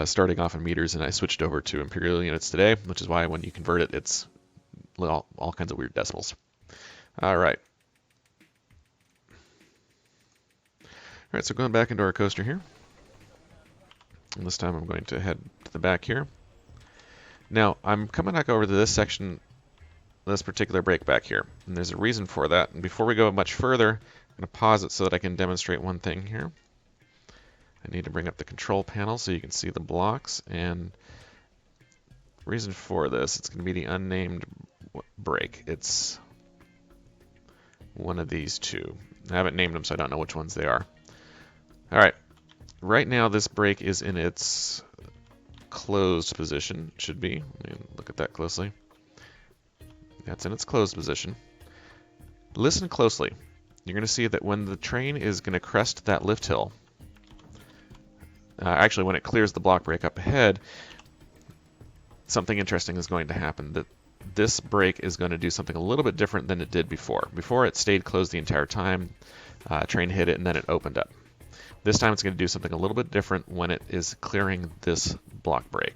starting off in meters, and I switched over to imperial units today, which is why when you convert it, it's all kinds of weird decimals. All right. All right, so going back into our coaster here. And this time I'm going to head to the back here. Now, I'm coming back over to this section, this particular brake back here, and there's a reason for that. And before we go much further, I'm going to pause it so that I can demonstrate one thing here. I need to bring up the control panel so you can see the blocks, and the reason for this, it's going to be the unnamed brake. It's one of these two. I haven't named them, so I don't know which ones they are. All right, right now this brake is in its closed position, should be. Let me look at that closely. That's in its closed position. Listen closely. You're going to see that when the train is going to crest that lift hill, actually when it clears the block brake up ahead, something interesting is going to happen. That this brake is going to do something a little bit different than it did before. Before it stayed closed the entire time, train hit it and then it opened up. This time it's going to do something a little bit different when it is clearing this block brake.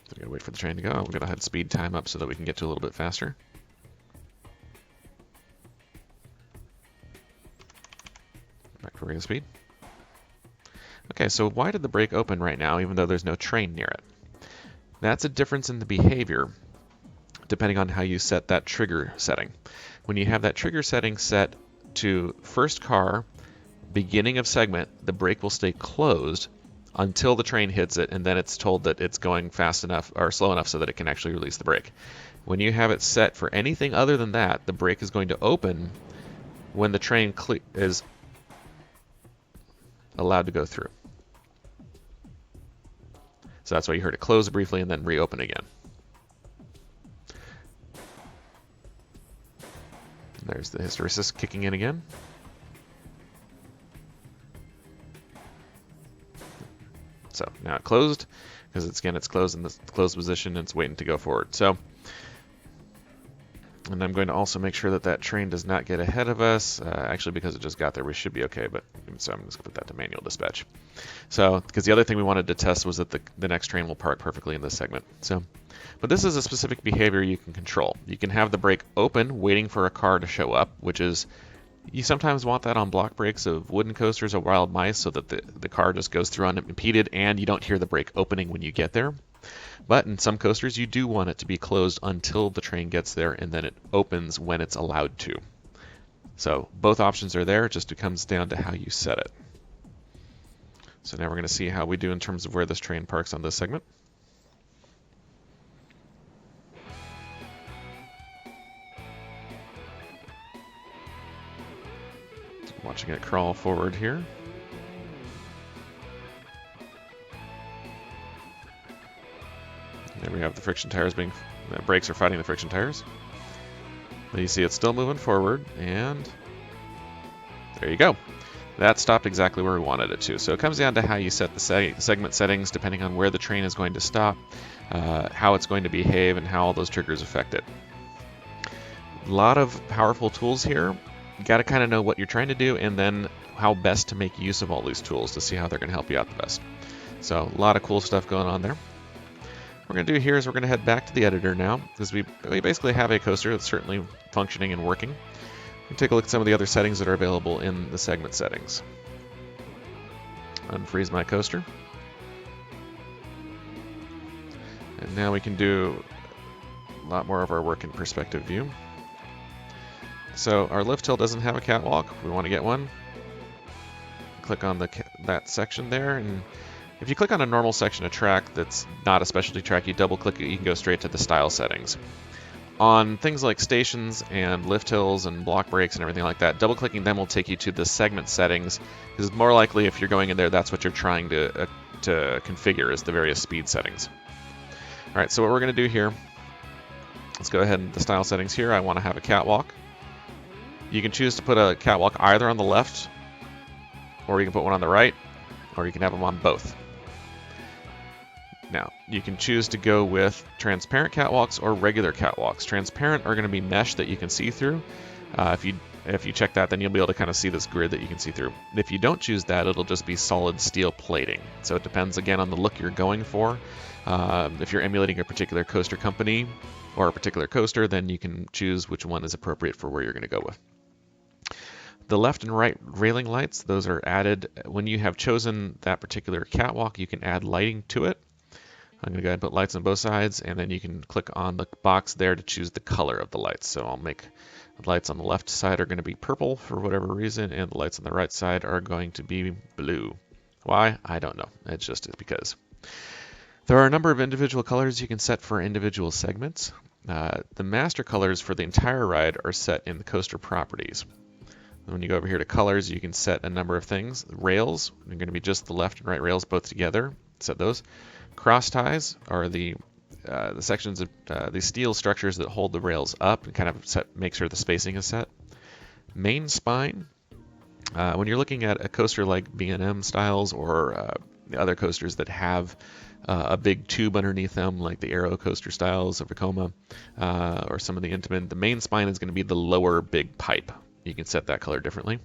So we're going to wait for the train to go. We're going to head speed time up so that we can get to a little bit faster. Back to regular speed. Okay, so why did the brake open right now even though there's no train near it? That's a difference in the behavior depending on how you set that trigger setting. When you have that trigger setting set to first car, beginning of segment, the brake will stay closed until the train hits it, and then it's told that it's going fast enough or slow enough so that it can actually release the brake. When you have it set for anything other than that, the brake is going to open when the train is allowed to go through. So that's why you heard it close briefly and then reopen again. There's the hysteresis kicking in again. So now it closed, because it's closed in the closed position and it's waiting to go forward. So, and I'm going to also make sure that that train does not get ahead of us. Actually, because it just got there, we should be okay, but so I'm just going to put that to manual dispatch. So, because the other thing we wanted to test was that the next train will park perfectly in this segment. So, but this is a specific behavior you can control. You can have the brake open, waiting for a car to show up, which is You sometimes want that on block brakes of wooden coasters or wild mice so that the car just goes through unimpeded and you don't hear the brake opening when you get there. But in some coasters, you do want it to be closed until the train gets there, and then it opens when it's allowed to. So both options are there, it just comes down to how you set it. So now we're going to see how we do in terms of where this train parks on this segment. Watching it crawl forward here. There we have the friction tires the brakes are fighting the friction tires. But you see it's still moving forward, and there you go. That stopped exactly where we wanted it to. So it comes down to how you set the segment settings depending on where the train is going to stop, how it's going to behave, and how all those triggers affect it. A lot of powerful tools here. You got to kind of know what you're trying to do and then how best to make use of all these tools to see how they're going to help you out the best. So a lot of cool stuff going on there. What we're going to do here is we're going to head back to the editor now because we basically have a coaster that's certainly functioning and working. We'll take a look at some of the other settings that are available in the segment settings. Unfreeze my coaster. And now we can do a lot more of our work in perspective view. So our lift hill doesn't have a catwalk. We want to get one. Click on that section there, and if you click on a normal section of track that's not a specialty track, you double click it, you can go straight to the style settings. On things like stations and lift hills and block brakes and everything like that, double clicking them will take you to the segment settings, because more likely if you're going in there, that's what you're trying to configure is the various speed settings. All right, so what we're going to do here, let's go ahead and the style settings here. I want to have a catwalk. You can choose to put a catwalk either on the left, or you can put one on the right, or you can have them on both. Now, you can choose to go with transparent catwalks or regular catwalks. Transparent are going to be mesh that you can see through. If you check that, then you'll be able to kind of see this grid that you can see through. If you don't choose that, it'll just be solid steel plating. So it depends, again, on the look you're going for. If you're emulating a particular coaster company or a particular coaster, then you can choose which one is appropriate for where you're going to go with. The left and right railing lights, those are added when you have chosen that particular catwalk. You can add lighting to it. I'm going to go ahead and put lights on both sides, and then you can click on the box there to choose the color of the lights. So I'll make the lights on the left side are going to be purple for whatever reason, and the lights on the right side are going to be blue. Why? I don't know. It's just because. There are a number of individual colors you can set for individual segments. The master colors for the entire ride are set in the coaster properties. When you go over here to colors, you can set a number of things. Rails are going to be just the left and right rails both together. Set those. Cross ties are the sections of the steel structures that hold the rails up and kind of make sure the spacing is set. Main spine. When you're looking at a coaster like B&M styles or the other coasters that have a big tube underneath them, like the Aero coaster styles of Vekoma or some of the Intamin, the main spine is going to be the lower big pipe. You can set that color differently.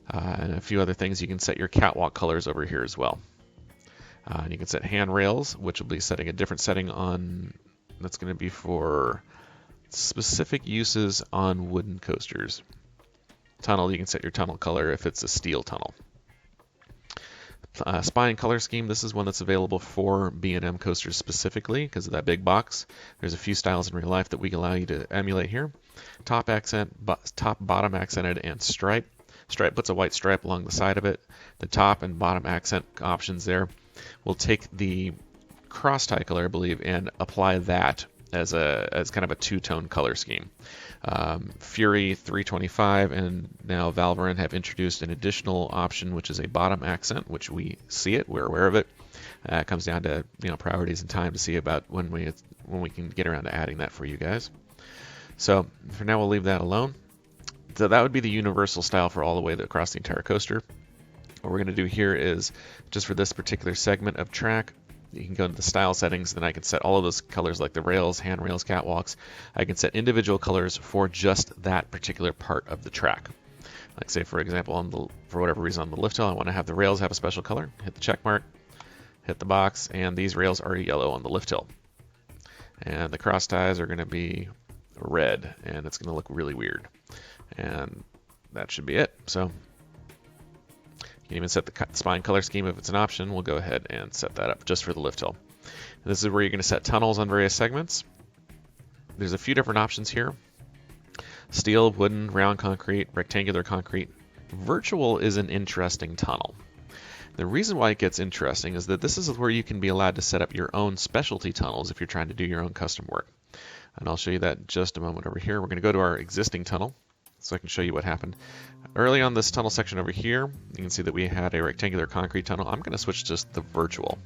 And a few other things, you can set your catwalk colors over here as well. And you can set handrails, which will be setting a different setting on, that's going to be for specific uses on wooden coasters. Tunnel, you can set your tunnel color if it's a steel tunnel. Spine color scheme, this is one that's available for B&M coasters specifically because of that big box. There's a few styles in real life that we allow you to emulate here. Top accent, top, bottom accented, and stripe. Stripe puts a white stripe along the side of it. The top and bottom accent options there. We'll take the cross tie color, I believe, and apply that as kind of a two-tone color scheme. Fury 325 and now Valverin have introduced an additional option, which is a bottom accent, which we see it, we're aware of it. It comes down to priorities and time to see about when we can get around to adding that for you guys. So for now, we'll leave that alone. So that would be the universal style for all the way across the entire coaster. What we're going to do here is, just for this particular segment of track, you can go into the style settings, then I can set all of those colors like the rails, handrails, catwalks. I can set individual colors for just that particular part of the track. Like say, for example, for whatever reason on the lift hill, I want to have the rails have a special color. Hit the check mark, hit the box, and these rails are yellow on the lift hill. And the cross ties are going to be red, and it's going to look really weird. And that should be it. So you can even set the spine color scheme if it's an option. We'll go ahead and set that up just for the lift hill. And this is where you're going to set tunnels on various segments. There's a few different options here. Steel, wooden, round concrete, rectangular concrete. Virtual is an interesting tunnel. The reason why it gets interesting is that this is where you can be allowed to set up your own specialty tunnels if you're trying to do your own custom work. And I'll show you that in just a moment over here. We're going to go to our existing tunnel so I can show you what happened. Early on this tunnel section over here, you can see that we had a rectangular concrete tunnel. I'm going to switch just to virtual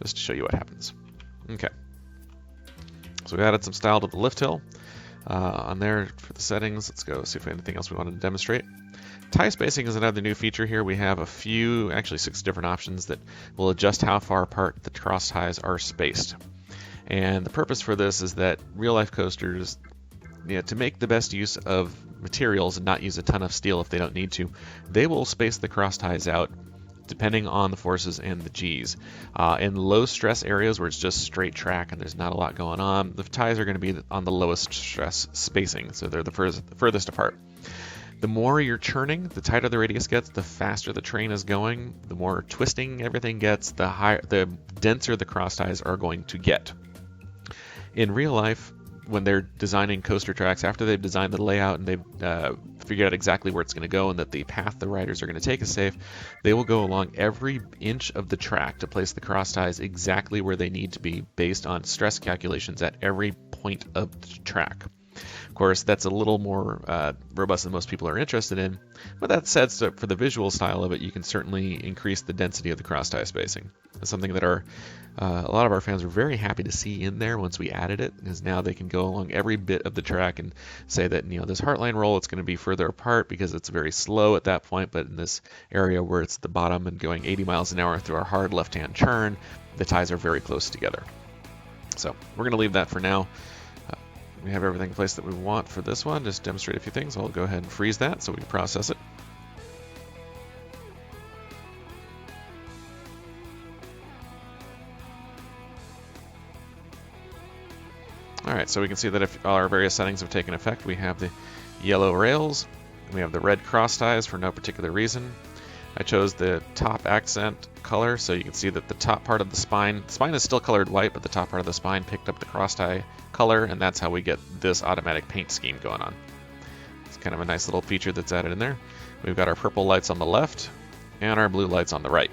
just to show you what happens. Okay. So we added some style to the lift hill. On there for the settings, let's go see if we have anything else we wanted to demonstrate. Tie spacing is another new feature here. We have a few, actually 6 different options that will adjust how far apart the cross ties are spaced. And the purpose for this is that real life coasters, to make the best use of materials and not use a ton of steel if they don't need to, they will space the cross ties out depending on the forces and the G's. In low stress areas where it's just straight track and there's not a lot going on, the ties are going to be on the lowest stress spacing, so they're the furthest apart. The more you're churning, the tighter the radius gets, the faster the train is going, the more twisting everything gets, the denser the cross ties are going to get. In real life, when they're designing coaster tracks, after they've designed the layout and they've figured out exactly where it's going to go and that the path the riders are going to take is safe, they will go along every inch of the track to place the cross ties exactly where they need to be based on stress calculations at every point of the track. Of course, that's a little more robust than most people are interested in, but that said, so for the visual style of it, you can certainly increase the density of the cross tie spacing. That's something that a lot of our fans were very happy to see in there once we added it, because now they can go along every bit of the track and say that, this Heartline roll, it's going to be further apart because it's very slow at that point, but in this area where it's the bottom and going 80 miles an hour through our hard left-hand churn, the ties are very close together. So we're going to leave that for now. We have everything in place that we want for this one. Just demonstrate a few things. I'll go ahead and freeze that so we can process it. Alright, so we can see that if all our various settings have taken effect, we have the yellow rails, we have the red cross ties for no particular reason. I chose the top accent color, so you can see that the top part of the spine is still colored white, but the top part of the spine picked up the cross tie color, and that's how we get this automatic paint scheme going on. It's kind of a nice little feature that's added in there. We've got our purple lights on the left and our blue lights on the right.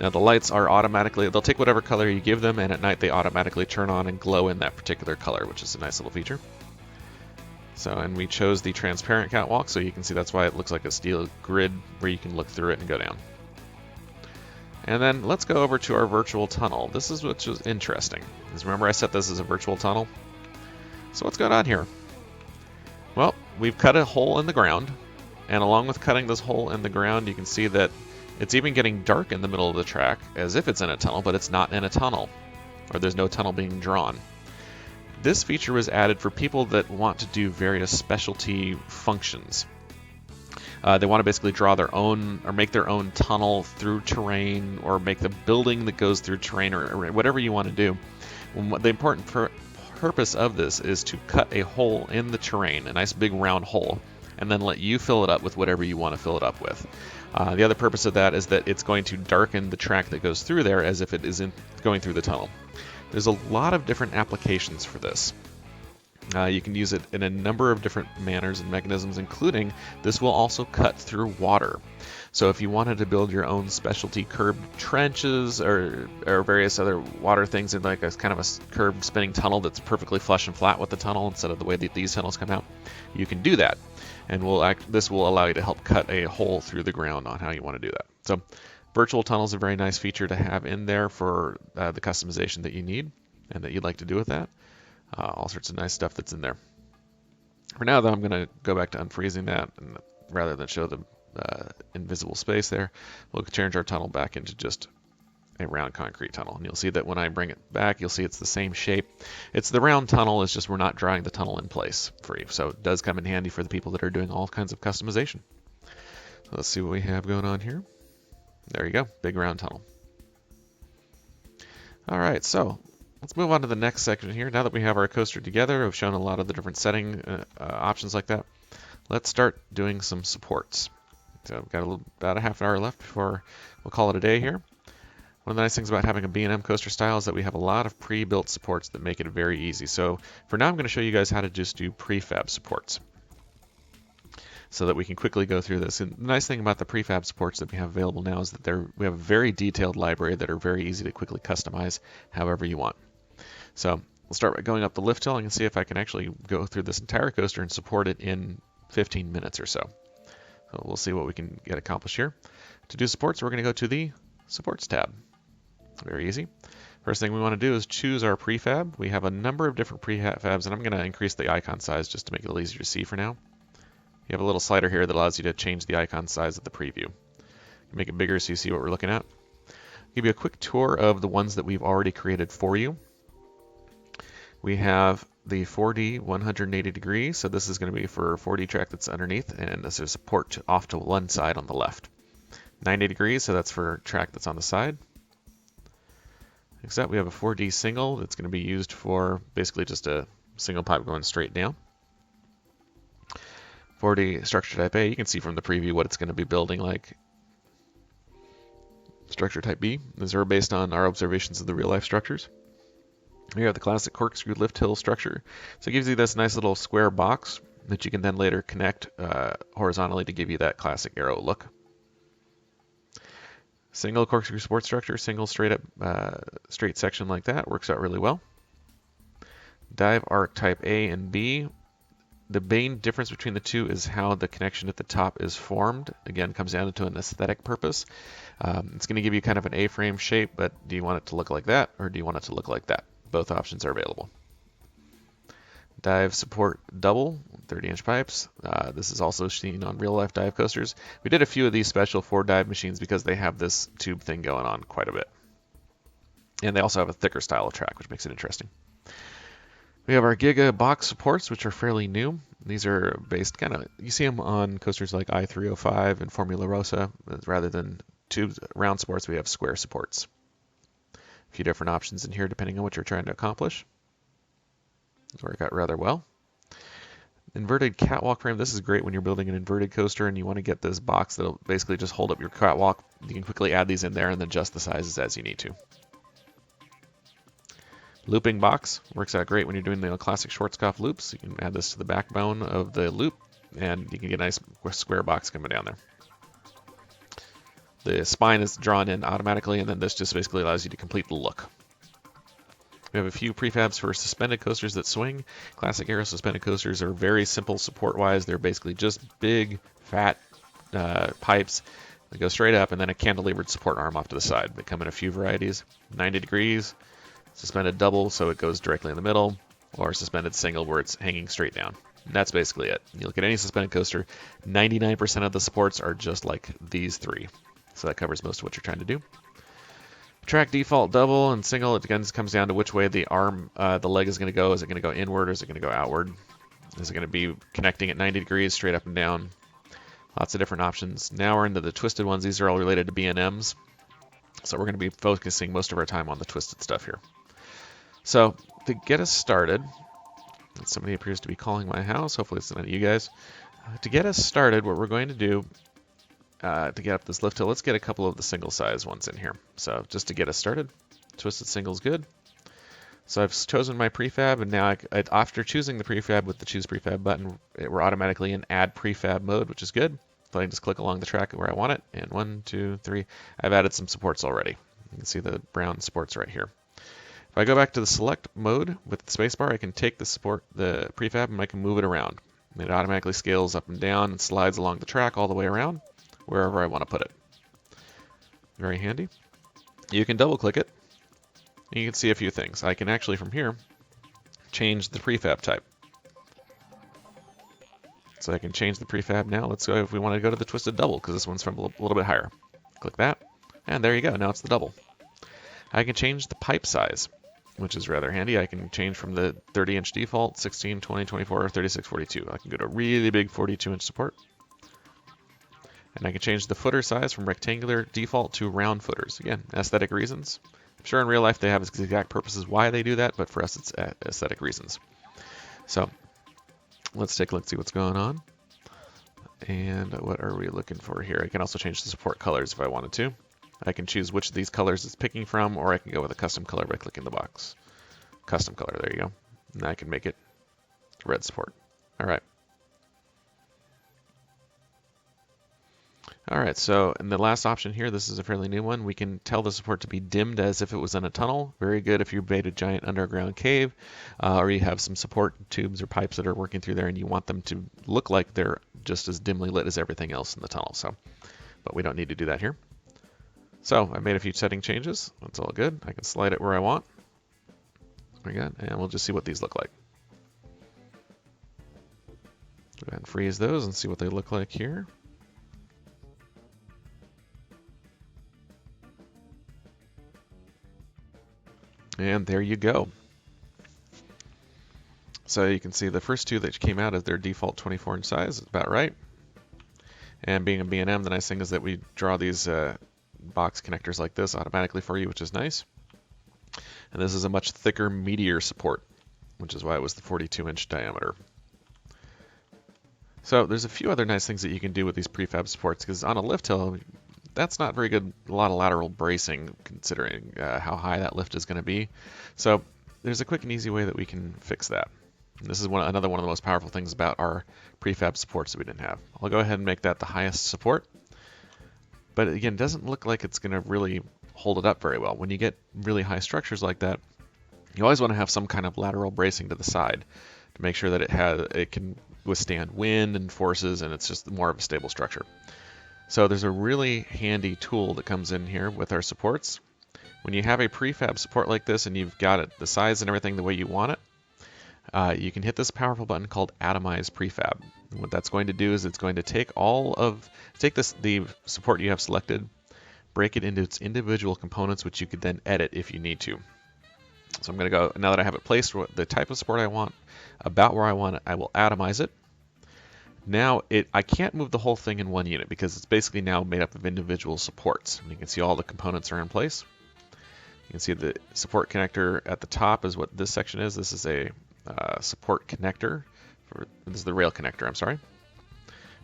Now the lights are they'll take whatever color you give them, and at night they automatically turn on and glow in that particular color, which is a nice little feature. So, and we chose the transparent catwalk, so you can see that's why it looks like a steel grid where you can look through it and go down. And then let's go over to our virtual tunnel. This is what's interesting, because remember I set this as a virtual tunnel? So what's going on here? Well, we've cut a hole in the ground, and along with cutting this hole in the ground, you can see that it's even getting dark in the middle of the track, as if it's in a tunnel, but it's not in a tunnel, or there's no tunnel being drawn. This feature was added for people that want to do various specialty functions. They want to basically draw their own or make their own tunnel through terrain, or make the building that goes through terrain, or whatever you want to do. The important purpose of this is to cut a hole in the terrain, a nice big round hole, and then let you fill it up with whatever you want to fill it up with. The other purpose of that is that it's going to darken the track that goes through there as if it is going through the tunnel. There's a lot of different applications for this. You can use it in a number of different manners and mechanisms, including this will also cut through water. So if you wanted to build your own specialty curved trenches or various other water things in like a kind of a curved spinning tunnel that's perfectly flush and flat with the tunnel instead of the way that these tunnels come out, you can do that. And this will allow you to help cut a hole through the ground on how you want to do that. So virtual tunnel is a very nice feature to have in there for the customization that you need and that you'd like to do with that. All sorts of nice stuff that's in there. For now, though, I'm going to go back to unfreezing that, and rather than show the invisible space there, we'll change our tunnel back into just a round concrete tunnel. And you'll see that when I bring it back, you'll see it's the same shape. It's the round tunnel, it's just we're not drawing the tunnel in place for you. So it does come in handy for the people that are doing all kinds of customization. So let's see what we have going on here. There you go, big round tunnel. All right, so let's move on to the next section here. Now that we have our coaster together, we've shown a lot of the different setting options like that. let's start doing some supports. So I've got about a half an hour left before we'll call it a day here. One of the nice things about having a B&M coaster style is that we have a lot of pre-built supports that make it very easy. So for now, I'm going to show you guys how to just do prefab supports so that we can quickly go through this. And the nice thing about the prefab supports that we have available now is that we have a very detailed library that are very easy to quickly customize however you want. So we'll start by going up the lift hill and see if I can actually go through this entire coaster and support it in 15 minutes or so. So we'll see what we can get accomplished here. To do supports, we're going to go to the Supports tab. Very easy. First thing we want to do is choose our prefab. We have a number of different prefabs, and I'm going to increase the icon size just to make it a little easier to see for now. You have a little slider here that allows you to change the icon size of the preview. Make it bigger so you see what we're looking at. I'll give you a quick tour of the ones that we've already created for you. We have the 4D 180 degrees, so this is going to be for a 4D track that's underneath, and this is support off to one side on the left. 90 degrees, so that's for track that's on the side. Next up, we have a 4D single that's going to be used for basically just a single pipe going straight down. 4D structure type A, you can see from the preview what it's going to be building like. Structure type B, these are based on our observations of the real life structures. We have the classic corkscrew lift hill structure. So it gives you this nice little square box that you can then later connect horizontally to give you that classic arrow look. Single corkscrew support structure, single straight section like that works out really well. Dive arc type A and B. The main difference between the two is how the connection at the top is formed. Again, comes down to an aesthetic purpose. It's going to give you kind of an A-frame shape, but do you want it to look like that or do you want it to look like that? Both options are available. Dive support double, 30-inch pipes. This is also seen on real-life dive coasters. We did a few of these special for dive machines because they have this tube thing going on quite a bit. And they also have a thicker style of track, which makes it interesting. We have our Giga box supports, which are fairly new. These are based you see them on coasters like I-305 and Formula Rossa. Rather than tube round supports, we have square supports. A few different options in here depending on what you're trying to accomplish. These work out rather well. Inverted catwalk frame. This is great when you're building an inverted coaster and you want to get this box that'll basically just hold up your catwalk. You can quickly add these in there and then adjust the sizes as you need to. Looping box works out great when you're doing the classic Schwarzkopf loops. You can add this to the backbone of the loop and you can get a nice square box coming down there. The spine is drawn in automatically and then this just basically allows you to complete the look. We have a few prefabs for suspended coasters that swing. Classic aero suspended coasters are very simple support-wise. They're basically just big, fat pipes that go straight up and then a cantilevered support arm off to the side. They come in a few varieties. 90 degrees, suspended double so it goes directly in the middle, or suspended single where it's hanging straight down. And that's basically it. You look at any suspended coaster, 99% of the supports are just like these three. So that covers most of what you're trying to do. Track default double and single, it again comes down to which way the arm, the leg is going to go. Is it going to go inward or is it going to go outward? Is it going to be connecting at 90 degrees straight up and down? Lots of different options. Now we're into the twisted ones. These are all related to B&Ms. So we're going to be focusing most of our time on the twisted stuff here. So to get us started, somebody appears to be calling my house. Hopefully it's not you guys. To get us started, what we're going to do to get up this lift hill, let's get a couple of the single size ones in here. So just to get us started, twisted single is good. So I've chosen my prefab, and now after choosing the prefab with the choose prefab button, we're automatically in add prefab mode, which is good. So I can just click along the track where I want it, and 1, 2, 3, I've added some supports already. You can see the brown supports right here. If I go back to the select mode with the spacebar, I can take the prefab, and I can move it around. It automatically scales up and down and slides along the track all the way around, wherever I want to put it. Very handy. You can double click it, and you can see a few things. I can actually from here change the prefab type. So I can change the prefab now. Let's go if we want to go to the twisted double because this one's from a little bit higher. Click that, and there you go. Now it's the double. I can change the pipe size, which is rather handy. I can change from the 30-inch default, 16, 20, 24, 36, 42. I can go to really big 42-inch support. And I can change the footer size from rectangular default to round footers. Again, aesthetic reasons. I'm sure in real life they have exact purposes why they do that, but for us it's aesthetic reasons. So let's take a look, see what's going on. And what are we looking for here? I can also change the support colors if I wanted to. I can choose which of these colors it's picking from, or I can go with a custom color by clicking the box. Custom color, there you go. And I can make it red support. All right. All right, so in the last option here, this is a fairly new one. We can tell the support to be dimmed as if it was in a tunnel. Very good if you made a giant underground cave, or you have some support tubes or pipes that are working through there and you want them to look like they're just as dimly lit as everything else in the tunnel. So, but we don't need to do that here. So I made a few setting changes. That's all good. I can slide it where I want. Very good, and we'll just see what these look like. Go ahead and freeze those and see what they look like here. And there you go. So you can see the first two that came out as their default 24-inch size. It's about right. And being a B&M, the nice thing is that we draw these box connectors like this automatically for you, which is nice. And this is a much thicker meteor support, which is why it was the 42-inch diameter. So there's a few other nice things that you can do with these prefab supports, because on a lift hill, that's not very good, a lot of lateral bracing considering how high that lift is going to be. So there's a quick and easy way that we can fix that. And this is another one of the most powerful things about our prefab supports that we didn't have. I'll go ahead and make that the highest support. But again, it doesn't look like it's going to really hold it up very well. When you get really high structures like that, you always want to have some kind of lateral bracing to the side to make sure that it can withstand wind and forces, and it's just more of a stable structure. So there's a really handy tool that comes in here with our supports. When you have a prefab support like this and you've got it the size and everything the way you want it, you can hit this powerful button called Atomize Prefab. And what that's going to do is it's going to take the support you have selected, break it into its individual components, which you could then edit if you need to. So I'm going to go, now that I have it placed for the type of support I want, about where I want it, I will atomize it. Now, I can't move the whole thing in one unit because it's basically now made up of individual supports. And you can see all the components are in place. You can see the support connector at the top is what this section is. This is a support connector. This is the rail connector, I'm sorry.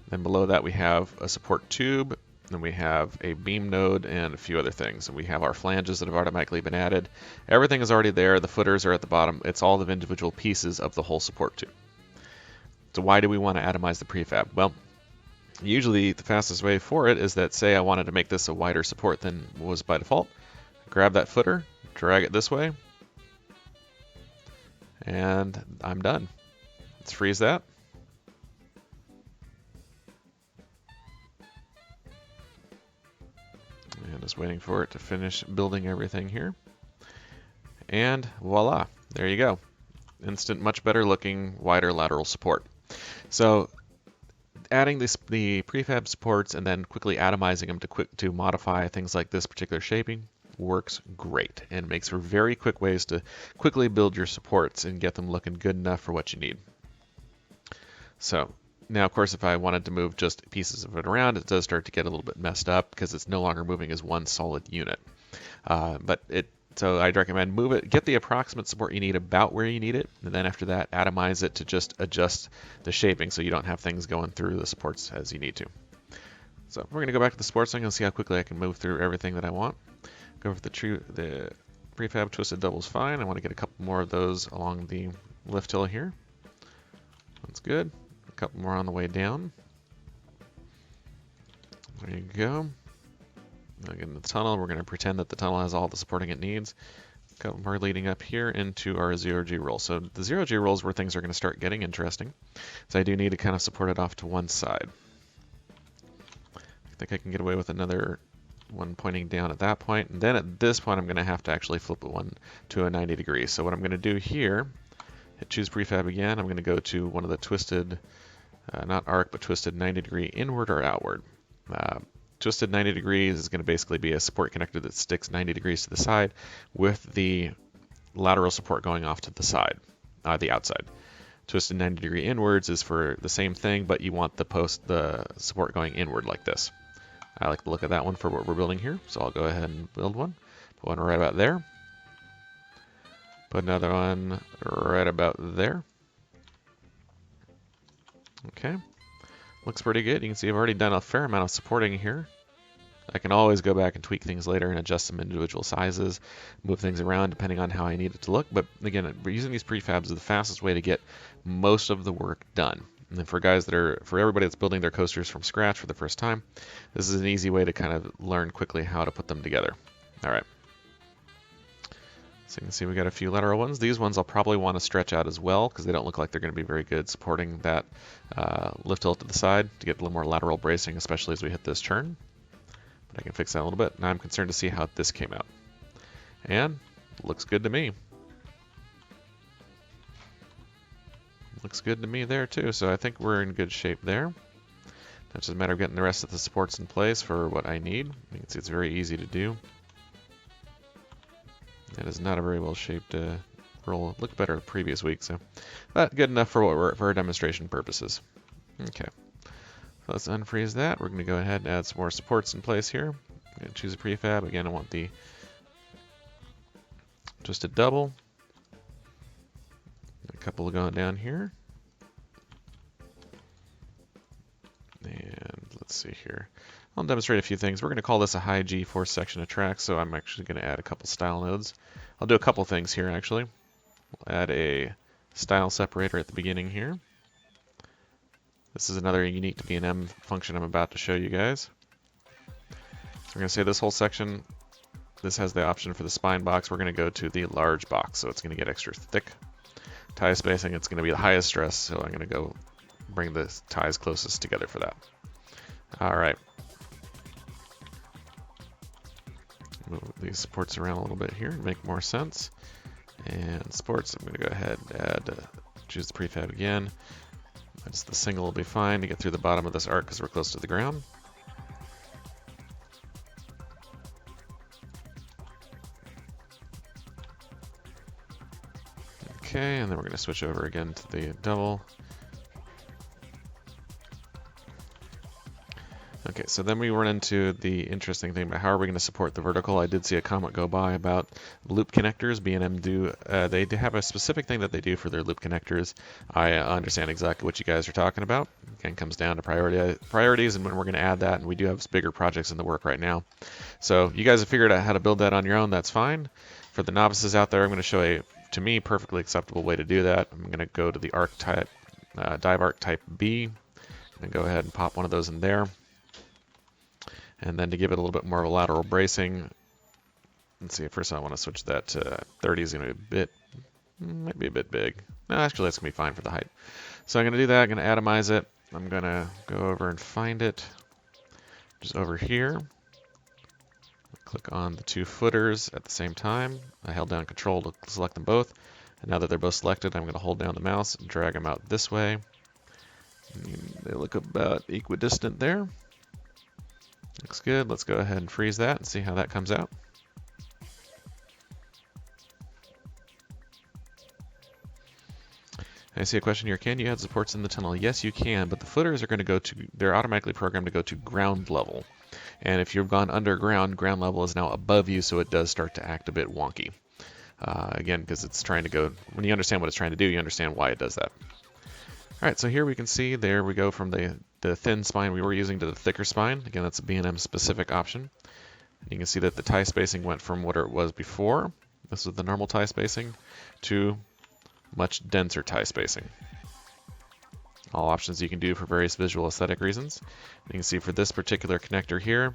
Then below that we have a support tube. Then we have a beam node and a few other things. And we have our flanges that have automatically been added. Everything is already there. The footers are at the bottom. It's all the individual pieces of the whole support tube. So why do we want to atomize the prefab? Well, usually the fastest way for it is that, say I wanted to make this a wider support than was by default. Grab that footer, drag it this way, and I'm done. Let's freeze that. And just waiting for it to finish building everything here. And voila, there you go. Instant, much better looking, wider lateral support. So adding the prefab supports and then quickly atomizing them to modify things like this particular shaping works great and makes for very quick ways to quickly build your supports and get them looking good enough for what you need. So now, of course, if I wanted to move just pieces of it around, it does start to get a little bit messed up because it's no longer moving as one solid unit. So I'd recommend move it, get the approximate support you need about where you need it, and then after that, atomize it to just adjust the shaping so you don't have things going through the supports as you need to. So we're going to go back to the supports thing and see how quickly I can move through everything that I want. Go for the prefab twisted doubles fine. I want to get a couple more of those along the lift hill here. That's good. A couple more on the way down. There you go. Now get in the tunnel. We're going to pretend that the tunnel has all the supporting it needs. A couple more leading up here into our 0G roll. So the 0G roll is where things are going to start getting interesting. So I do need to kind of support it off to one side. I think I can get away with another one pointing down at that point. And then at this point, I'm going to have to actually flip it one to a 90 degrees. So what I'm going to do here, hit choose prefab again. I'm going to go to one of the twisted, not arc, but twisted 90 degree inward or outward. Twisted 90 degrees is going to basically be a support connector that sticks 90 degrees to the side with the lateral support going off to the side, the outside. Twisted 90 degree inwards is for the same thing, but you want the support going inward like this. I like the look of that one for what we're building here, so I'll go ahead and build one. Put one right about there. Put another one right about there. Okay. Looks pretty good. You can see I've already done a fair amount of supporting here. I can always go back and tweak things later and adjust some individual sizes, move things around depending on how I need it to look. But again, using these prefabs is the fastest way to get most of the work done. And for everybody that's building their coasters from scratch for the first time, this is an easy way to kind of learn quickly how to put them together. All right. So you can see we got a few lateral ones. These ones I'll probably want to stretch out as well because they don't look like they're going to be very good supporting that lift hill to the side to get a little more lateral bracing, especially as we hit this turn. But I can fix that a little bit. Now I'm concerned to see how this came out. And looks good to me. Looks good to me there too. So I think we're in good shape there. That's just a matter of getting the rest of the supports in place for what I need. You can see it's very easy to do. It is not a very well shaped roll. It looked better the previous week, so but good enough for our demonstration purposes. Okay, so let's unfreeze that. We're going to go ahead and add some more supports in place here. I'm going to choose a prefab. Again, I want just a double. A couple going down here. And let's see here. I'll demonstrate a few things. We're going to call this a high G-force section of track, so I'm actually going to add a couple style nodes. I'll do a couple things here, actually. We'll add a style separator at the beginning here. This is another unique to B&M function I'm about to show you guys. So we're going to say this whole section, this has the option for the spine box. We're going to go to the large box, so it's going to get extra thick. Tie spacing, it's going to be the highest stress, so I'm going to go bring the ties closest together for that. All right. Move these supports around a little bit here to make more sense. And supports, I'm going to go ahead and choose the prefab again. Just the single will be fine to get through the bottom of this arc because we're close to the ground. Okay, and then we're going to switch over again to the double. Okay, so then we run into the interesting thing about how are we going to support the vertical. I did see a comment go by about loop connectors. B&M they do have a specific thing that they do for their loop connectors. I understand exactly what you guys are talking about. Again, it comes down to priorities and when we're going to add that, and we do have bigger projects in the work right now. So you guys have figured out how to build that on your own, that's fine. For the novices out there, I'm going to show a, to me, perfectly acceptable way to do that. I'm going to go to the arc type, dive arc type B, and go ahead and pop one of those in there. And then to give it a little bit more of a lateral bracing, let's see, first I want to switch that to 30 is going to be a bit, might be a bit big. No, actually that's going to be fine for the height. So I'm going to do that, I'm going to atomize it. I'm going to go over and find it, just over here. Click on the two footers at the same time. I held down Control to select them both. And now that they're both selected, I'm going to hold down the mouse and drag them out this way. And they look about equidistant there. Looks good. Let's go ahead and freeze that and see how that comes out. I see a question here. Can you add supports in the tunnel? Yes, you can, but the footers are going to go to, they're automatically programmed to go to ground level. And if you've gone underground, ground level is now above you, so it does start to act a bit wonky. Again, because it's trying to go, when you understand what it's trying to do, you understand why it does that. All right, so here we can see, there we go from the thin spine we were using to the thicker spine. Again, that's a B&M specific option. And you can see that the tie spacing went from what it was before, this was the normal tie spacing, to much denser tie spacing. All options you can do for various visual aesthetic reasons. You can see for this particular connector here,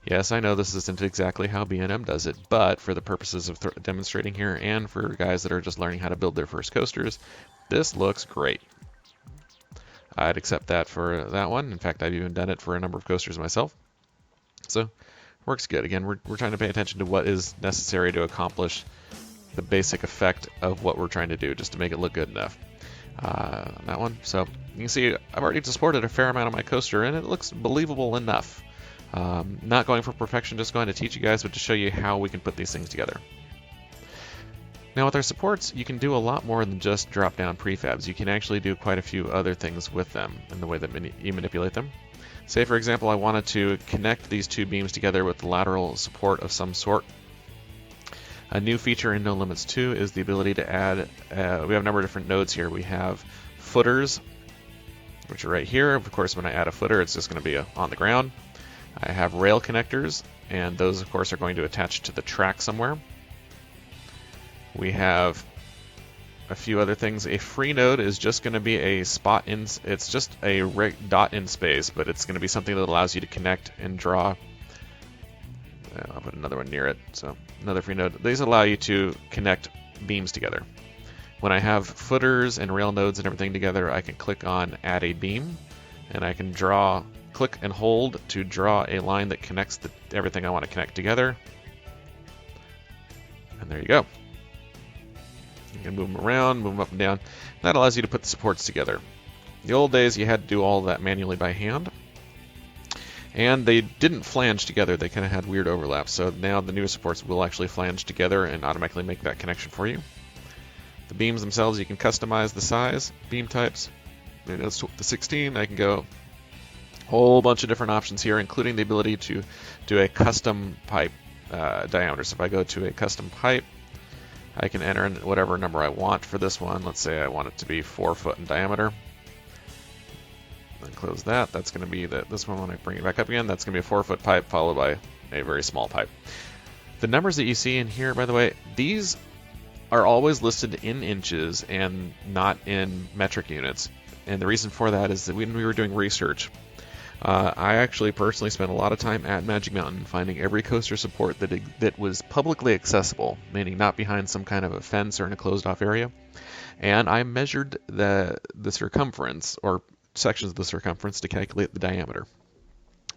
yes, I know this isn't exactly how B&M does it, but for the purposes of demonstrating here and for guys that are just learning how to build their first coasters, this looks great. I'd accept that for that one. In fact, I've even done it for a number of coasters myself. So, works good. Again, we're trying to pay attention to what is necessary to accomplish the basic effect of what we're trying to do, just to make it look good enough. That one. So, you can see I've already supported a fair amount of my coaster, and it looks believable enough. Not going for perfection, just going to teach you guys, but to show you how we can put these things together. Now with our supports, you can do a lot more than just drop down prefabs. You can actually do quite a few other things with them in the way that you manipulate them. Say for example, I wanted to connect these two beams together with lateral support of some sort. A new feature in NoLimits 2 is the ability to add, we have a number of different nodes here. We have footers which are right here. Of course, when I add a footer, it's just going to be on the ground. I have rail connectors, and those, of course, are going to attach to the track somewhere. We have a few other things. A free node is just going to be a spot in, it's just a dot in space, but it's going to be something that allows you to connect and draw. I'll put another one near it, so another free node. These allow you to connect beams together. When I have footers and rail nodes and everything together, I can click on add a beam, and I can click and hold to draw a line that connects everything I want to connect together. And there you go. You can move them around, move them up and down. That allows you to put the supports together. In the old days, you had to do all that manually by hand. And they didn't flange together. They kind of had weird overlaps. So now the newer supports will actually flange together and automatically make that connection for you. The beams themselves, you can customize the size, beam types. It's the 16. I can go a whole bunch of different options here, including the ability to do a custom pipe diameter. So if I go to a custom pipe, I can enter in whatever number I want for this one. Let's say I want it to be 4 foot in diameter. Then close that. That's going to be this one when I bring it back up again. That's going to be a 4-foot pipe followed by a very small pipe. The numbers that you see in here, by the way, these are always listed in inches and not in metric units. And the reason for that is that when we were doing research, I actually personally spent a lot of time at Magic Mountain finding every coaster support that was publicly accessible, meaning not behind some kind of a fence or in a closed-off area. And I measured the circumference, or sections of the circumference, to calculate the diameter.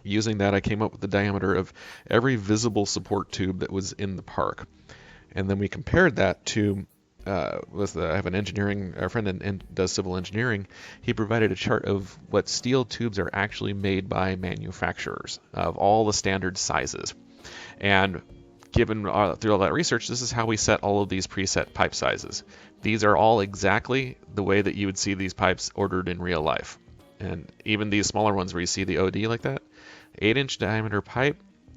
Using that, I came up with the diameter of every visible support tube that was in the park. And then we compared that to I have a friend and does civil engineering. He provided a chart of what steel tubes are actually made by manufacturers of all the standard sizes. And given through all that research, this is how we set all of these preset pipe sizes. These are all exactly the way that you would see these pipes ordered in real life. And even these smaller ones where you see the OD like that, 8-inch diameter pipe,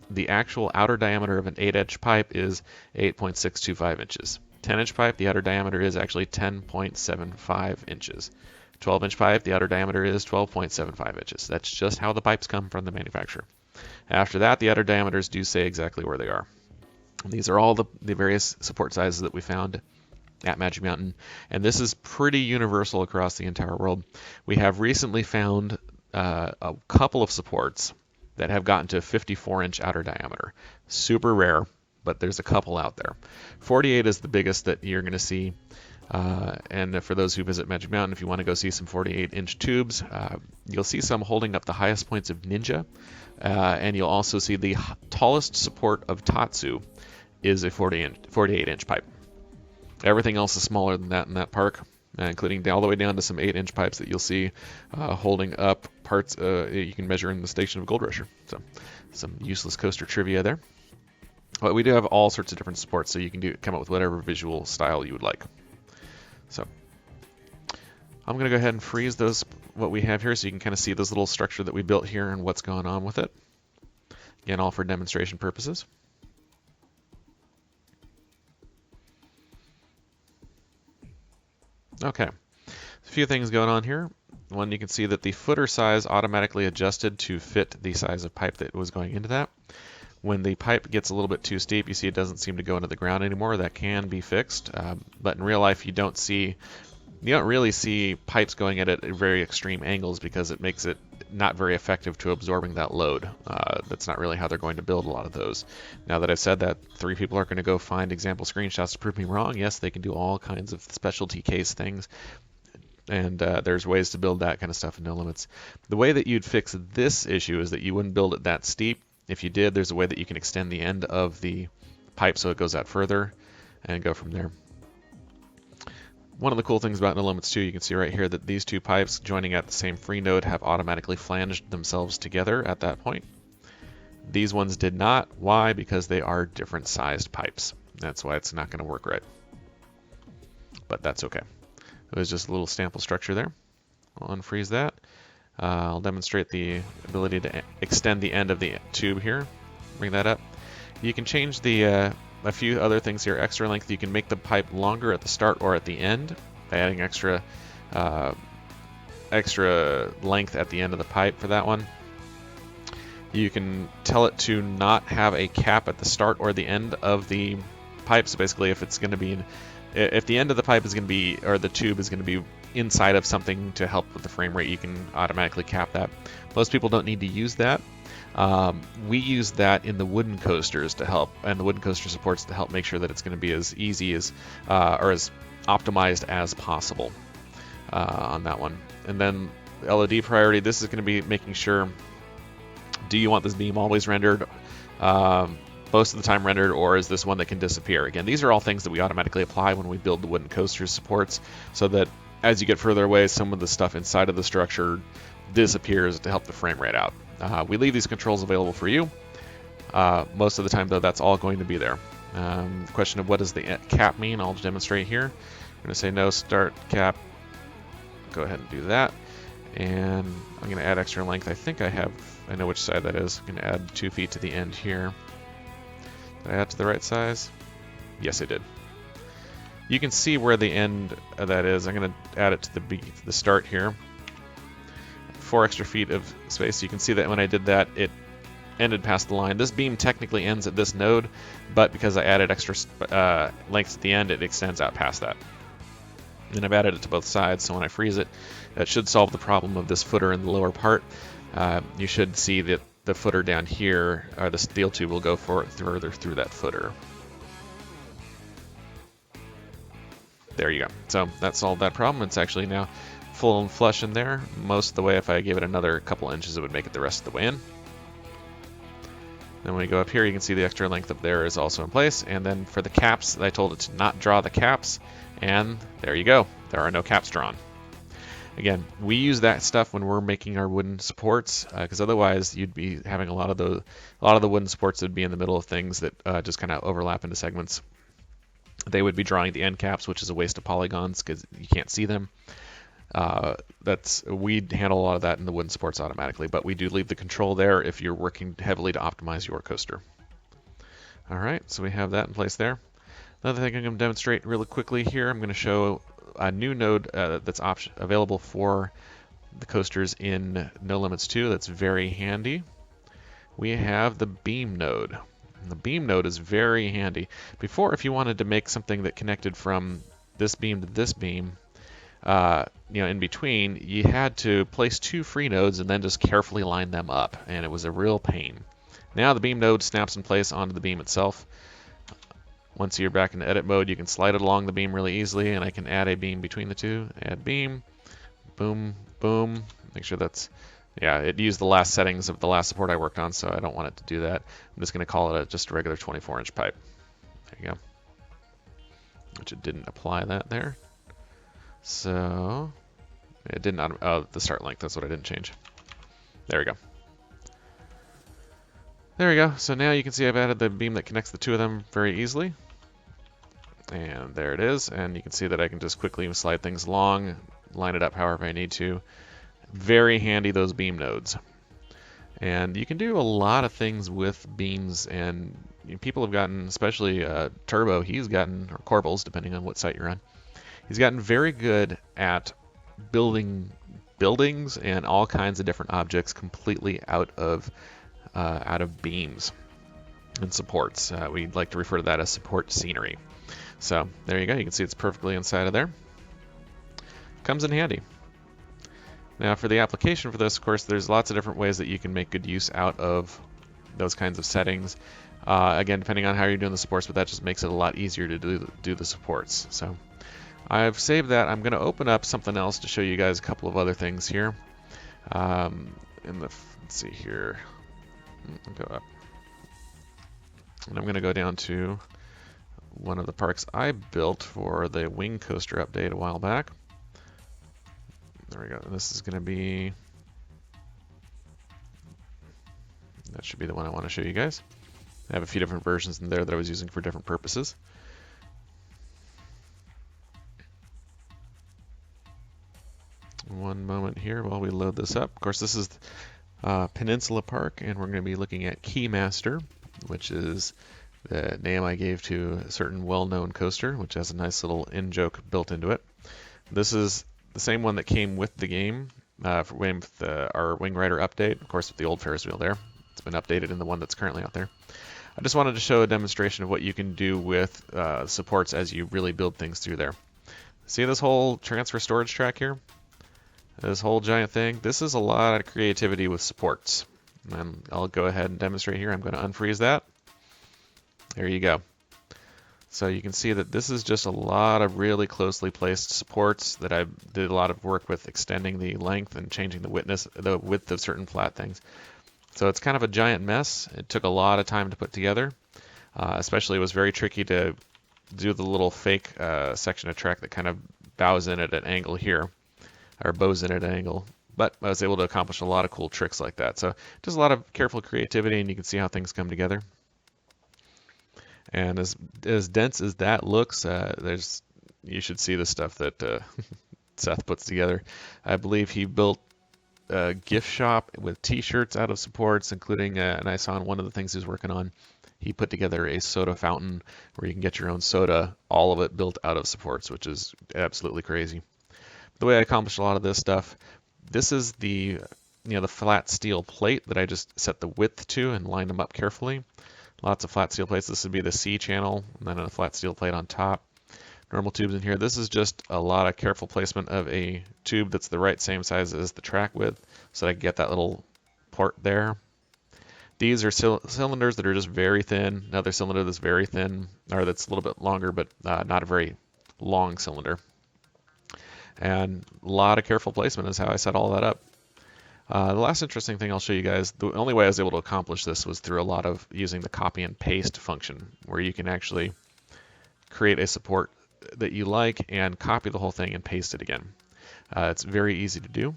the actual outer diameter of an 8-inch pipe is 8.625 inches. 10-inch pipe, the outer diameter is actually 10.75 inches. 12-inch pipe, the outer diameter is 12.75 inches. That's just how the pipes come from the manufacturer. After that, the outer diameters do say exactly where they are. And these are all the various support sizes that we found at Magic Mountain, and this is pretty universal across the entire world. We have recently found a couple of supports that have gotten to 54-inch outer diameter. Super rare, but there's a couple out there. 48 is the biggest that you're going to see. And for those who visit Magic Mountain, if you want to go see some 48-inch tubes, you'll see some holding up the highest points of Ninja. And you'll also see the tallest support of Tatsu is a 48-inch pipe. Everything else is smaller than that in that park, including all the way down to some 8-inch pipes that you'll see holding up parts you can measure in the Station of Gold Rusher. So some useless coaster trivia there. But we do have all sorts of different supports, so you can come up with whatever visual style you would like. So I'm going to go ahead and freeze what we have here so you can kind of see this little structure that we built here and what's going on with it. Again, all for demonstration purposes. Okay, a few things going on here. One, you can see that the footer size automatically adjusted to fit the size of pipe that was going into that. When the pipe gets a little bit too steep, you see it doesn't seem to go into the ground anymore. That can be fixed, but in real life you don't really see pipes going at very extreme angles because it makes it not very effective to absorbing that load. That's not really how they're going to build a lot of those. Now that I've said that, 3 people are going to go find example screenshots to prove me wrong. Yes, they can do all kinds of specialty case things, and there's ways to build that kind of stuff in NoLimits. The way that you'd fix this issue is that you wouldn't build it that steep. If you did, there's a way that you can extend the end of the pipe so it goes out further and go from there. One of the cool things about NoLimits too, you can see right here that these 2 pipes joining at the same free node have automatically flanged themselves together at that point. These ones did not. Why? Because they are different sized pipes. That's why it's not going to work right. But that's okay. It was just a little sample structure there. I'll unfreeze that. I'll demonstrate the ability to extend the end of the tube here. Bring that up. You can change a few other things here. Extra length. You can make the pipe longer at the start or at the end by adding extra extra length at the end of the pipe for that one. You can tell it to not have a cap at the start or the end of the pipe. So basically, if it's going to be, if the end of the pipe is going to be, or the tube is going to be inside of something to help with the frame rate, you can automatically cap that. Most people don't need to use that. We use that in the wooden coasters to help, and the wooden coaster supports to help make sure that it's going to be as easy as, or as optimized as possible on that one. And then LOD priority, this is going to be making sure, do you want this beam always rendered, most of the time rendered, or is this one that can disappear? Again, these are all things that we automatically apply when we build the wooden coaster supports, so that as you get further away, some of the stuff inside of the structure disappears to help the frame rate out. We leave these controls available for you. Most of the time, though, that's all going to be there. The question of what does the cap mean, I'll demonstrate here. I'm going to say no start cap. Go ahead and do that. And I'm going to add extra length. I know which side that is. I'm going to add 2 feet to the end here. Did I add to the right size? Yes, I did. You can see where the end of that is. I'm going to add it to the start here. 4 extra feet of space. You can see that when I did that, it ended past the line. This beam technically ends at this node, but because I added extra length at the end, it extends out past that. And I've added it to both sides, so when I freeze it, that should solve the problem of this footer in the lower part. You should see that the footer down here, or the steel tube, will go further through that footer. There you go. So that solved that problem. It's actually now full and flush in there. Most of the way, if I gave it another couple inches, it would make it the rest of the way in. Then when we go up here, you can see the extra length up there is also in place. And then for the caps, I told it to not draw the caps, and there you go. There are no caps drawn. Again, we use that stuff when we're making our wooden supports, because otherwise you'd be having a lot of the wooden supports that would be in the middle of things that just kind of overlap into segments. They would be drawing the end caps, which is a waste of polygons because you can't see them. We handle a lot of that in the wooden supports automatically, but we do leave the control there if you're working heavily to optimize your coaster. All right, so we have that in place there. Another thing I'm going to demonstrate really quickly here, I'm going to show a new node that's available for the coasters in NoLimits 2 that's very handy. We have the beam node. And the beam node is very handy. Before, if you wanted to make something that connected from this beam to this beam, in between, you had to place 2 free nodes and then just carefully line them up, and it was a real pain. Now the beam node snaps in place onto the beam itself. Once you're back in edit mode, you can slide it along the beam really easily, and I can add a beam between the two. Add beam, boom, boom. Make sure that's, it used the last settings of the last support I worked on, so I don't want it to do that. I'm just going to call it just a regular 24-inch pipe. There you go. Which it didn't apply that there. So it did not, the start length, that's what I didn't change. There we go. There we go. So now you can see I've added the beam that connects the two of them very easily. And there it is. And you can see that I can just quickly slide things along, line it up however I need to. Very handy, those beam nodes. And you can do a lot of things with beams, and people have gotten, especially Turbo, he's gotten, or Corbels, depending on what site you're on, he's gotten very good at building buildings and all kinds of different objects completely out of beams and supports. We like to refer to that as support scenery. So there you go. You can see it's perfectly inside of there. Comes in handy. Now for the application for this, of course, there's lots of different ways that you can make good use out of those kinds of settings. Again, depending on how you're doing the supports, but that just makes it a lot easier to do the supports. So I've saved that. I'm going to open up something else to show you guys a couple of other things here. Let's see here. I'll go up. And I'm going to go down to one of the parks I built for the wing coaster update a while back. There we go. This is going to be, that should be the one I want to show you guys. I have a few different versions in there that I was using for different purposes. One moment here while we load this up. Of course, this is Peninsula Park, and we're going to be looking at Keymaster, which is the name I gave to a certain well-known coaster, which has a nice little in-joke built into it. This is the same one that came with the game, with our Wing Rider update, of course with the old Ferris wheel there. It's been updated in the one that's currently out there. I just wanted to show a demonstration of what you can do with supports as you really build things through there. See this whole transfer storage track here? This whole giant thing? This is a lot of creativity with supports. And I'll go ahead and demonstrate here. I'm going to unfreeze that. There you go. So you can see that this is just a lot of really closely placed supports that I did a lot of work with extending the length and changing the width of certain flat things. So it's kind of a giant mess. It took a lot of time to put together. Especially it was very tricky to do the little fake section of track that kind of bows in at an angle here, or bows in at an angle. But I was able to accomplish a lot of cool tricks like that. So just a lot of careful creativity, and you can see how things come together. And as dense as that looks, you should see the stuff that Seth puts together. I believe he built a gift shop with T-shirts out of supports, including, and I saw one of the things he was working on, he put together a soda fountain where you can get your own soda, all of it built out of supports, which is absolutely crazy. The way I accomplished a lot of this stuff, this is the flat steel plate that I just set the width to and lined them up carefully. Lots of flat steel plates. This would be the C channel, and then a flat steel plate on top. Normal tubes in here. This is just a lot of careful placement of a tube that's the right same size as the track width, so I can get that little port there. These are cylinders that are just very thin. Another cylinder that's very thin, or that's a little bit longer, but not a very long cylinder. And a lot of careful placement is how I set all that up. The last interesting thing I'll show you guys, the only way I was able to accomplish this was through a lot of using the copy and paste function, where you can actually create a support that you like and copy the whole thing and paste it again. It's very easy to do.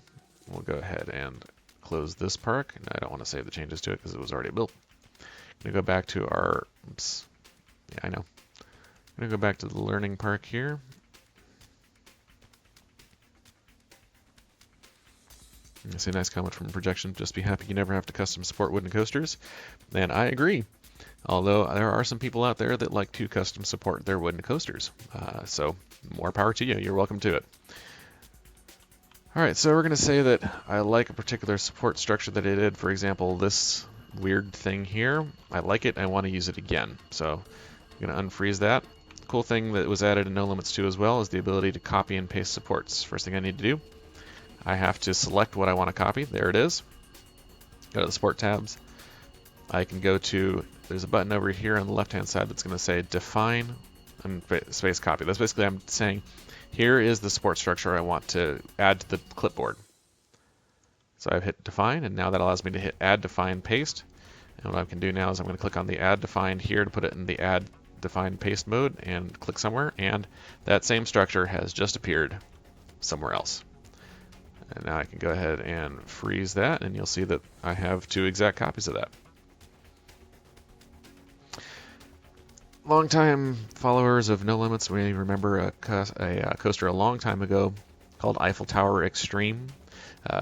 We'll go ahead and close this park. And I don't want to save the changes to it because it was already built. I'm going to go back to our, oops, yeah, I know. I'm going to go back to the learning park here. I see a nice comment from Projection. Just be happy you never have to custom support wooden coasters. And I agree. Although there are some people out there that like to custom support their wooden coasters. So more power to you. You're welcome to it. All right, so we're going to say that I like a particular support structure that I did. For example, this weird thing here. I like it. I want to use it again. So I'm going to unfreeze that. The cool thing that was added in NoLimits 2 as well is the ability to copy and paste supports. First thing I need to do, I have to select what I want to copy. There it is. Go to the support tabs. I can go to, there's a button over here on the left-hand side that's going to say define and space copy. That's basically I'm saying, here is the support structure I want to add to the clipboard. So I've hit define, and now that allows me to hit add, define, paste. And what I can do now is I'm going to click on the add, define here to put it in the add, define, paste mode and click somewhere, and that same structure has just appeared somewhere else. And now I can go ahead and freeze that, and you'll see that I have 2 exact copies of that. Longtime followers of NoLimits may remember a coaster a long time ago called Eiffel Tower Extreme,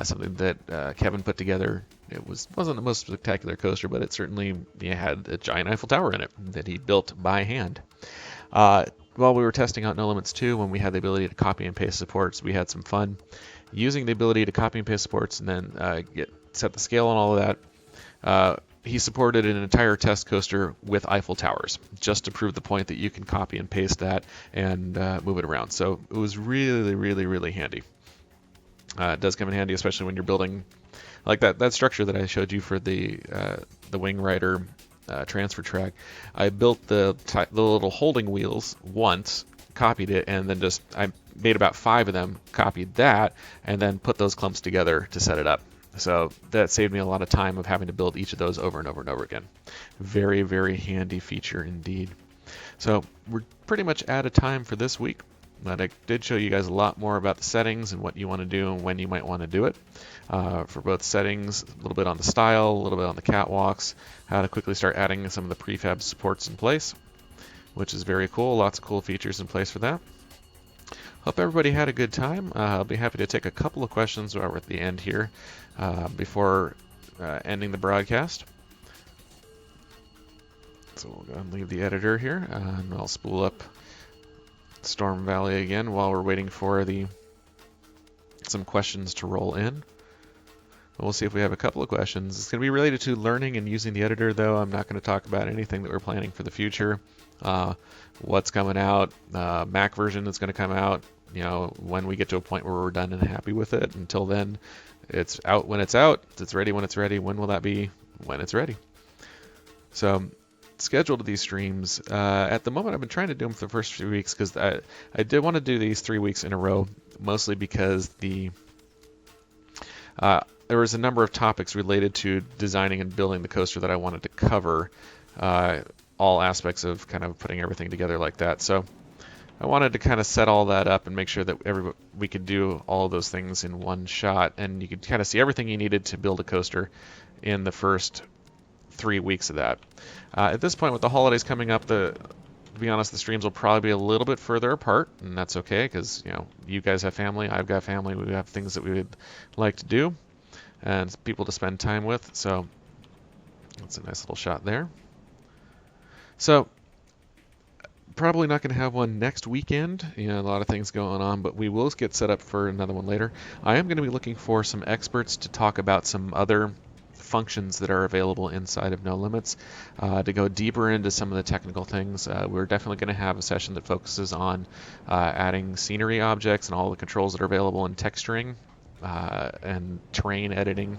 something that Kevin put together. It wasn't the most spectacular coaster, but it certainly had a giant Eiffel Tower in it that he built by hand. While we were testing out NoLimits 2, when we had the ability to copy and paste supports, we had some fun using the ability to copy and paste supports and then set the scale and all of that. He supported an entire test coaster with Eiffel Towers just to prove the point that you can copy and paste that and move it around. So it was really, really, really handy. It does come in handy, especially when you're building like that structure that I showed you for the Wing Rider transfer track. I built the little holding wheels once, copied it, and then I made about 5 of them, copied that, and then put those clumps together to set it up. So that saved me a lot of time of having to build each of those over and over and over again. Very, very handy feature indeed. So we're pretty much out of time for this week, but I did show you guys a lot more about the settings and what you want to do and when you might want to do it. For both settings, a little bit on the style, a little bit on the catwalks, how to quickly start adding some of the prefab supports in place, which is very cool. Lots of cool features in place for that. Hope everybody had a good time. I'll be happy to take a couple of questions while we're at the end here before ending the broadcast. So we'll go and leave the editor here, and I'll spool up Storm Valley again while we're waiting for the some questions to roll in. We'll see if we have a couple of questions. It's going to be related to learning and using the editor, though. I'm not going to talk about anything that we're planning for the future. What's coming out, Mac version that's going to come out, when we get to a point where we're done and happy with it. Until then, it's out when it's out. It's ready when it's ready. When will that be? When it's ready. So, schedule to these streams. At the moment, I've been trying to do them for the first few weeks because I did want to do these 3 weeks in a row, mostly because there was a number of topics related to designing and building the coaster that I wanted to cover, all aspects of kind of putting everything together like that. So I wanted to kind of set all that up and make sure that we could do all of those things in one shot, and you could kind of see everything you needed to build a coaster in the first 3 weeks of that. At this point, with the holidays coming up, to be honest, the streams will probably be a little bit further apart, and that's okay because you guys have family, I've got family, we have things that we would like to do and people to spend time with. So that's a nice little shot there. So probably not going to have one next weekend. A lot of things going on, but we will get set up for another one later. I am going to be looking for some experts to talk about some other functions that are available inside of NoLimits, to go deeper into some of the technical things. We're definitely going to have a session that focuses on adding scenery objects and all the controls that are available in texturing and terrain editing.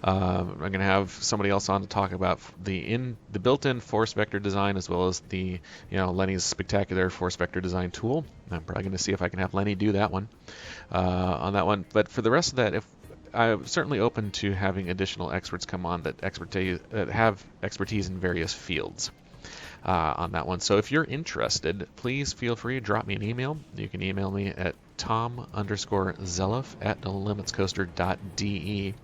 I'm going to have somebody else on to talk about the built-in force vector design, as well as the Lenny's spectacular force vector design tool. I'm probably going to see if I can have Lenny do that one on that one. But for the rest of that, I'm certainly open to having additional experts come on that have expertise in various fields on that one. So if you're interested, please feel free to drop me an email. You can email me at tom_Zeliff@nolimitscoaster.de.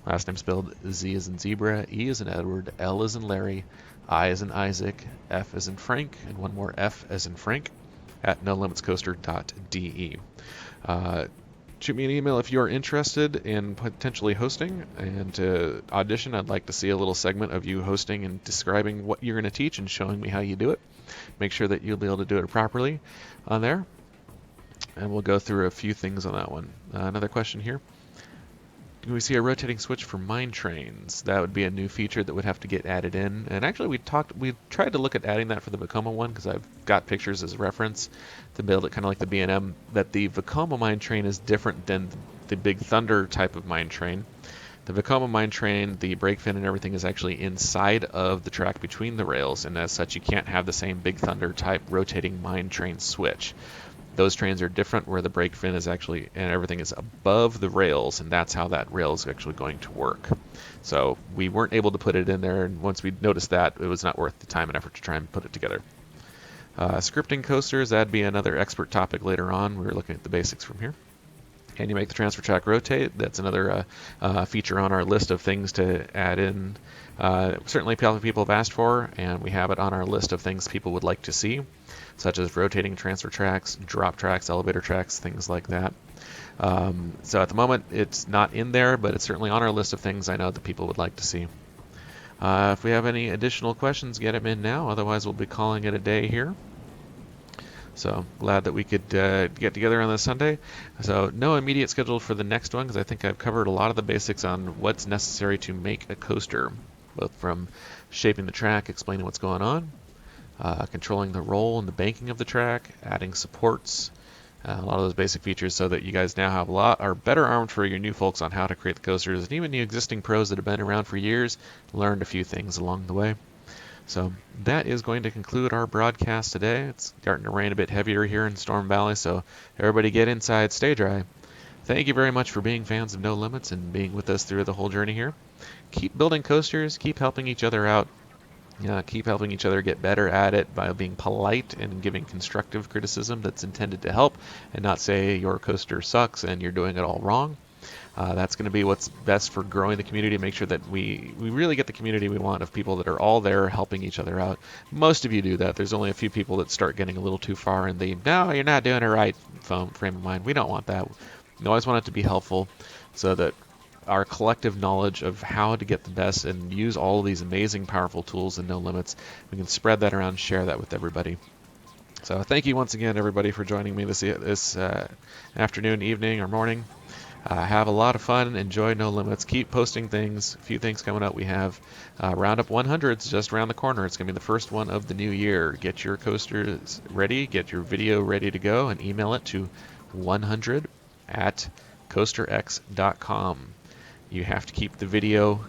Last name spelled Z as in zebra, E as in Edward, L as in Larry, I as in Isaac, F as in Frank, and one more F as in Frank, at nolimitscoaster.de. Shoot me an email if you're interested in potentially hosting, and to audition, I'd like to see a little segment of you hosting and describing what you're going to teach and showing me how you do it. Make sure that you'll be able to do it properly on there, and we'll go through a few things on that one. Another question here. Do we see a rotating switch for mine trains? That would be a new feature that would have to get added in. And actually, we tried to look at adding that for the Vekoma one, because I've got pictures as reference to build it kind of like the B&M. That the Vekoma mine train is different than the Big Thunder type of mine train. The Vekoma mine train, the brake fin and everything is actually inside of the track between the rails, and as such, you can't have the same Big Thunder type rotating mine train switch. Those trains are different, where the brake fin is actually, and everything is above the rails, and that's how that rail is actually going to work. So we weren't able to put it in there, and once we noticed that, it was not worth the time and effort to try and put it together. Scripting coasters, that'd be another expert topic later on. We were looking at the basics from here. Can you make the transfer track rotate? That's another feature on our list of things to add in. Certainly people have asked for, and we have it on our list of things people would like to see, such as rotating transfer tracks, drop tracks, elevator tracks, things like that. So at the moment, it's not in there, but it's certainly on our list of things I know that people would like to see. If we have any additional questions, get them in now. Otherwise, we'll be calling it a day here. So glad that we could get together on this Sunday. So no immediate schedule for the next one, because I think I've covered a lot of the basics on what's necessary to make a coaster, both from shaping the track, explaining what's going on, controlling the roll and the banking of the track, adding supports, a lot of those basic features, so that you guys now are better armed for your new folks on how to create the coasters, and even the existing pros that have been around for years learned a few things along the way. So that is going to conclude our broadcast today. It's starting to rain a bit heavier here in Storm Valley, so everybody get inside, stay dry. Thank you very much for being fans of No Limits and being with us through the whole journey here. Keep building coasters, keep helping each other out, keep helping each other get better at it by being polite and giving constructive criticism that's intended to help, and not say your coaster sucks and you're doing it all wrong. That's going to be what's best for growing the community, make sure that we really get the community we want of people that are all there helping each other out. Most of you do that. There's only a few people that start getting a little too far in the, no, you're not doing it right frame of mind. We don't want that. We always want it to be helpful, so that our collective knowledge of how to get the best and use all of these amazing, powerful tools in No Limits, we can spread that around, share that with everybody. So thank you once again, everybody, for joining me this afternoon, evening, or morning. Have a lot of fun. Enjoy No Limits. Keep posting things. A few things coming up. We have Roundup 100s just around the corner. It's going to be the first one of the new year. Get your coasters ready. Get your video ready to go, and email it to 100@coasterx.com. You have to keep the video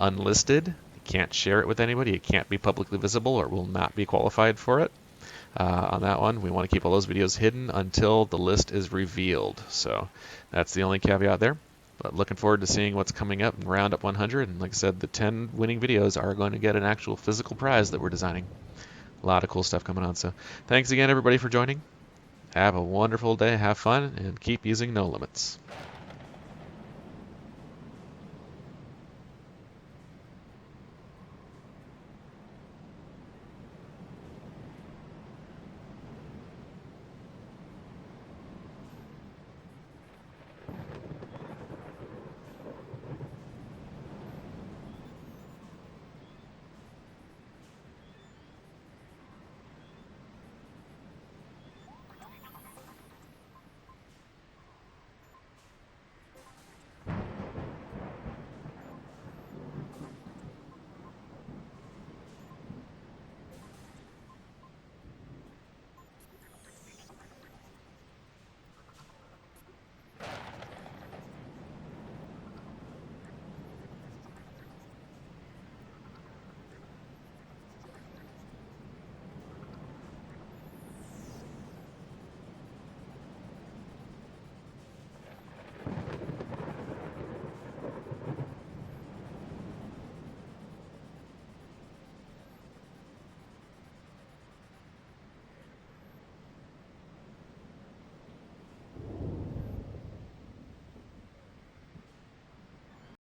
unlisted. You can't share it with anybody. It can't be publicly visible, or it will not be qualified for it. On that one, we want to keep all those videos hidden until the list is revealed. So that's the only caveat there. But looking forward to seeing what's coming up in Roundup 100. And like I said, the 10 winning videos are going to get an actual physical prize that we're designing. A lot of cool stuff coming on. So thanks again, everybody, for joining. Have a wonderful day. Have fun, and keep using No Limits.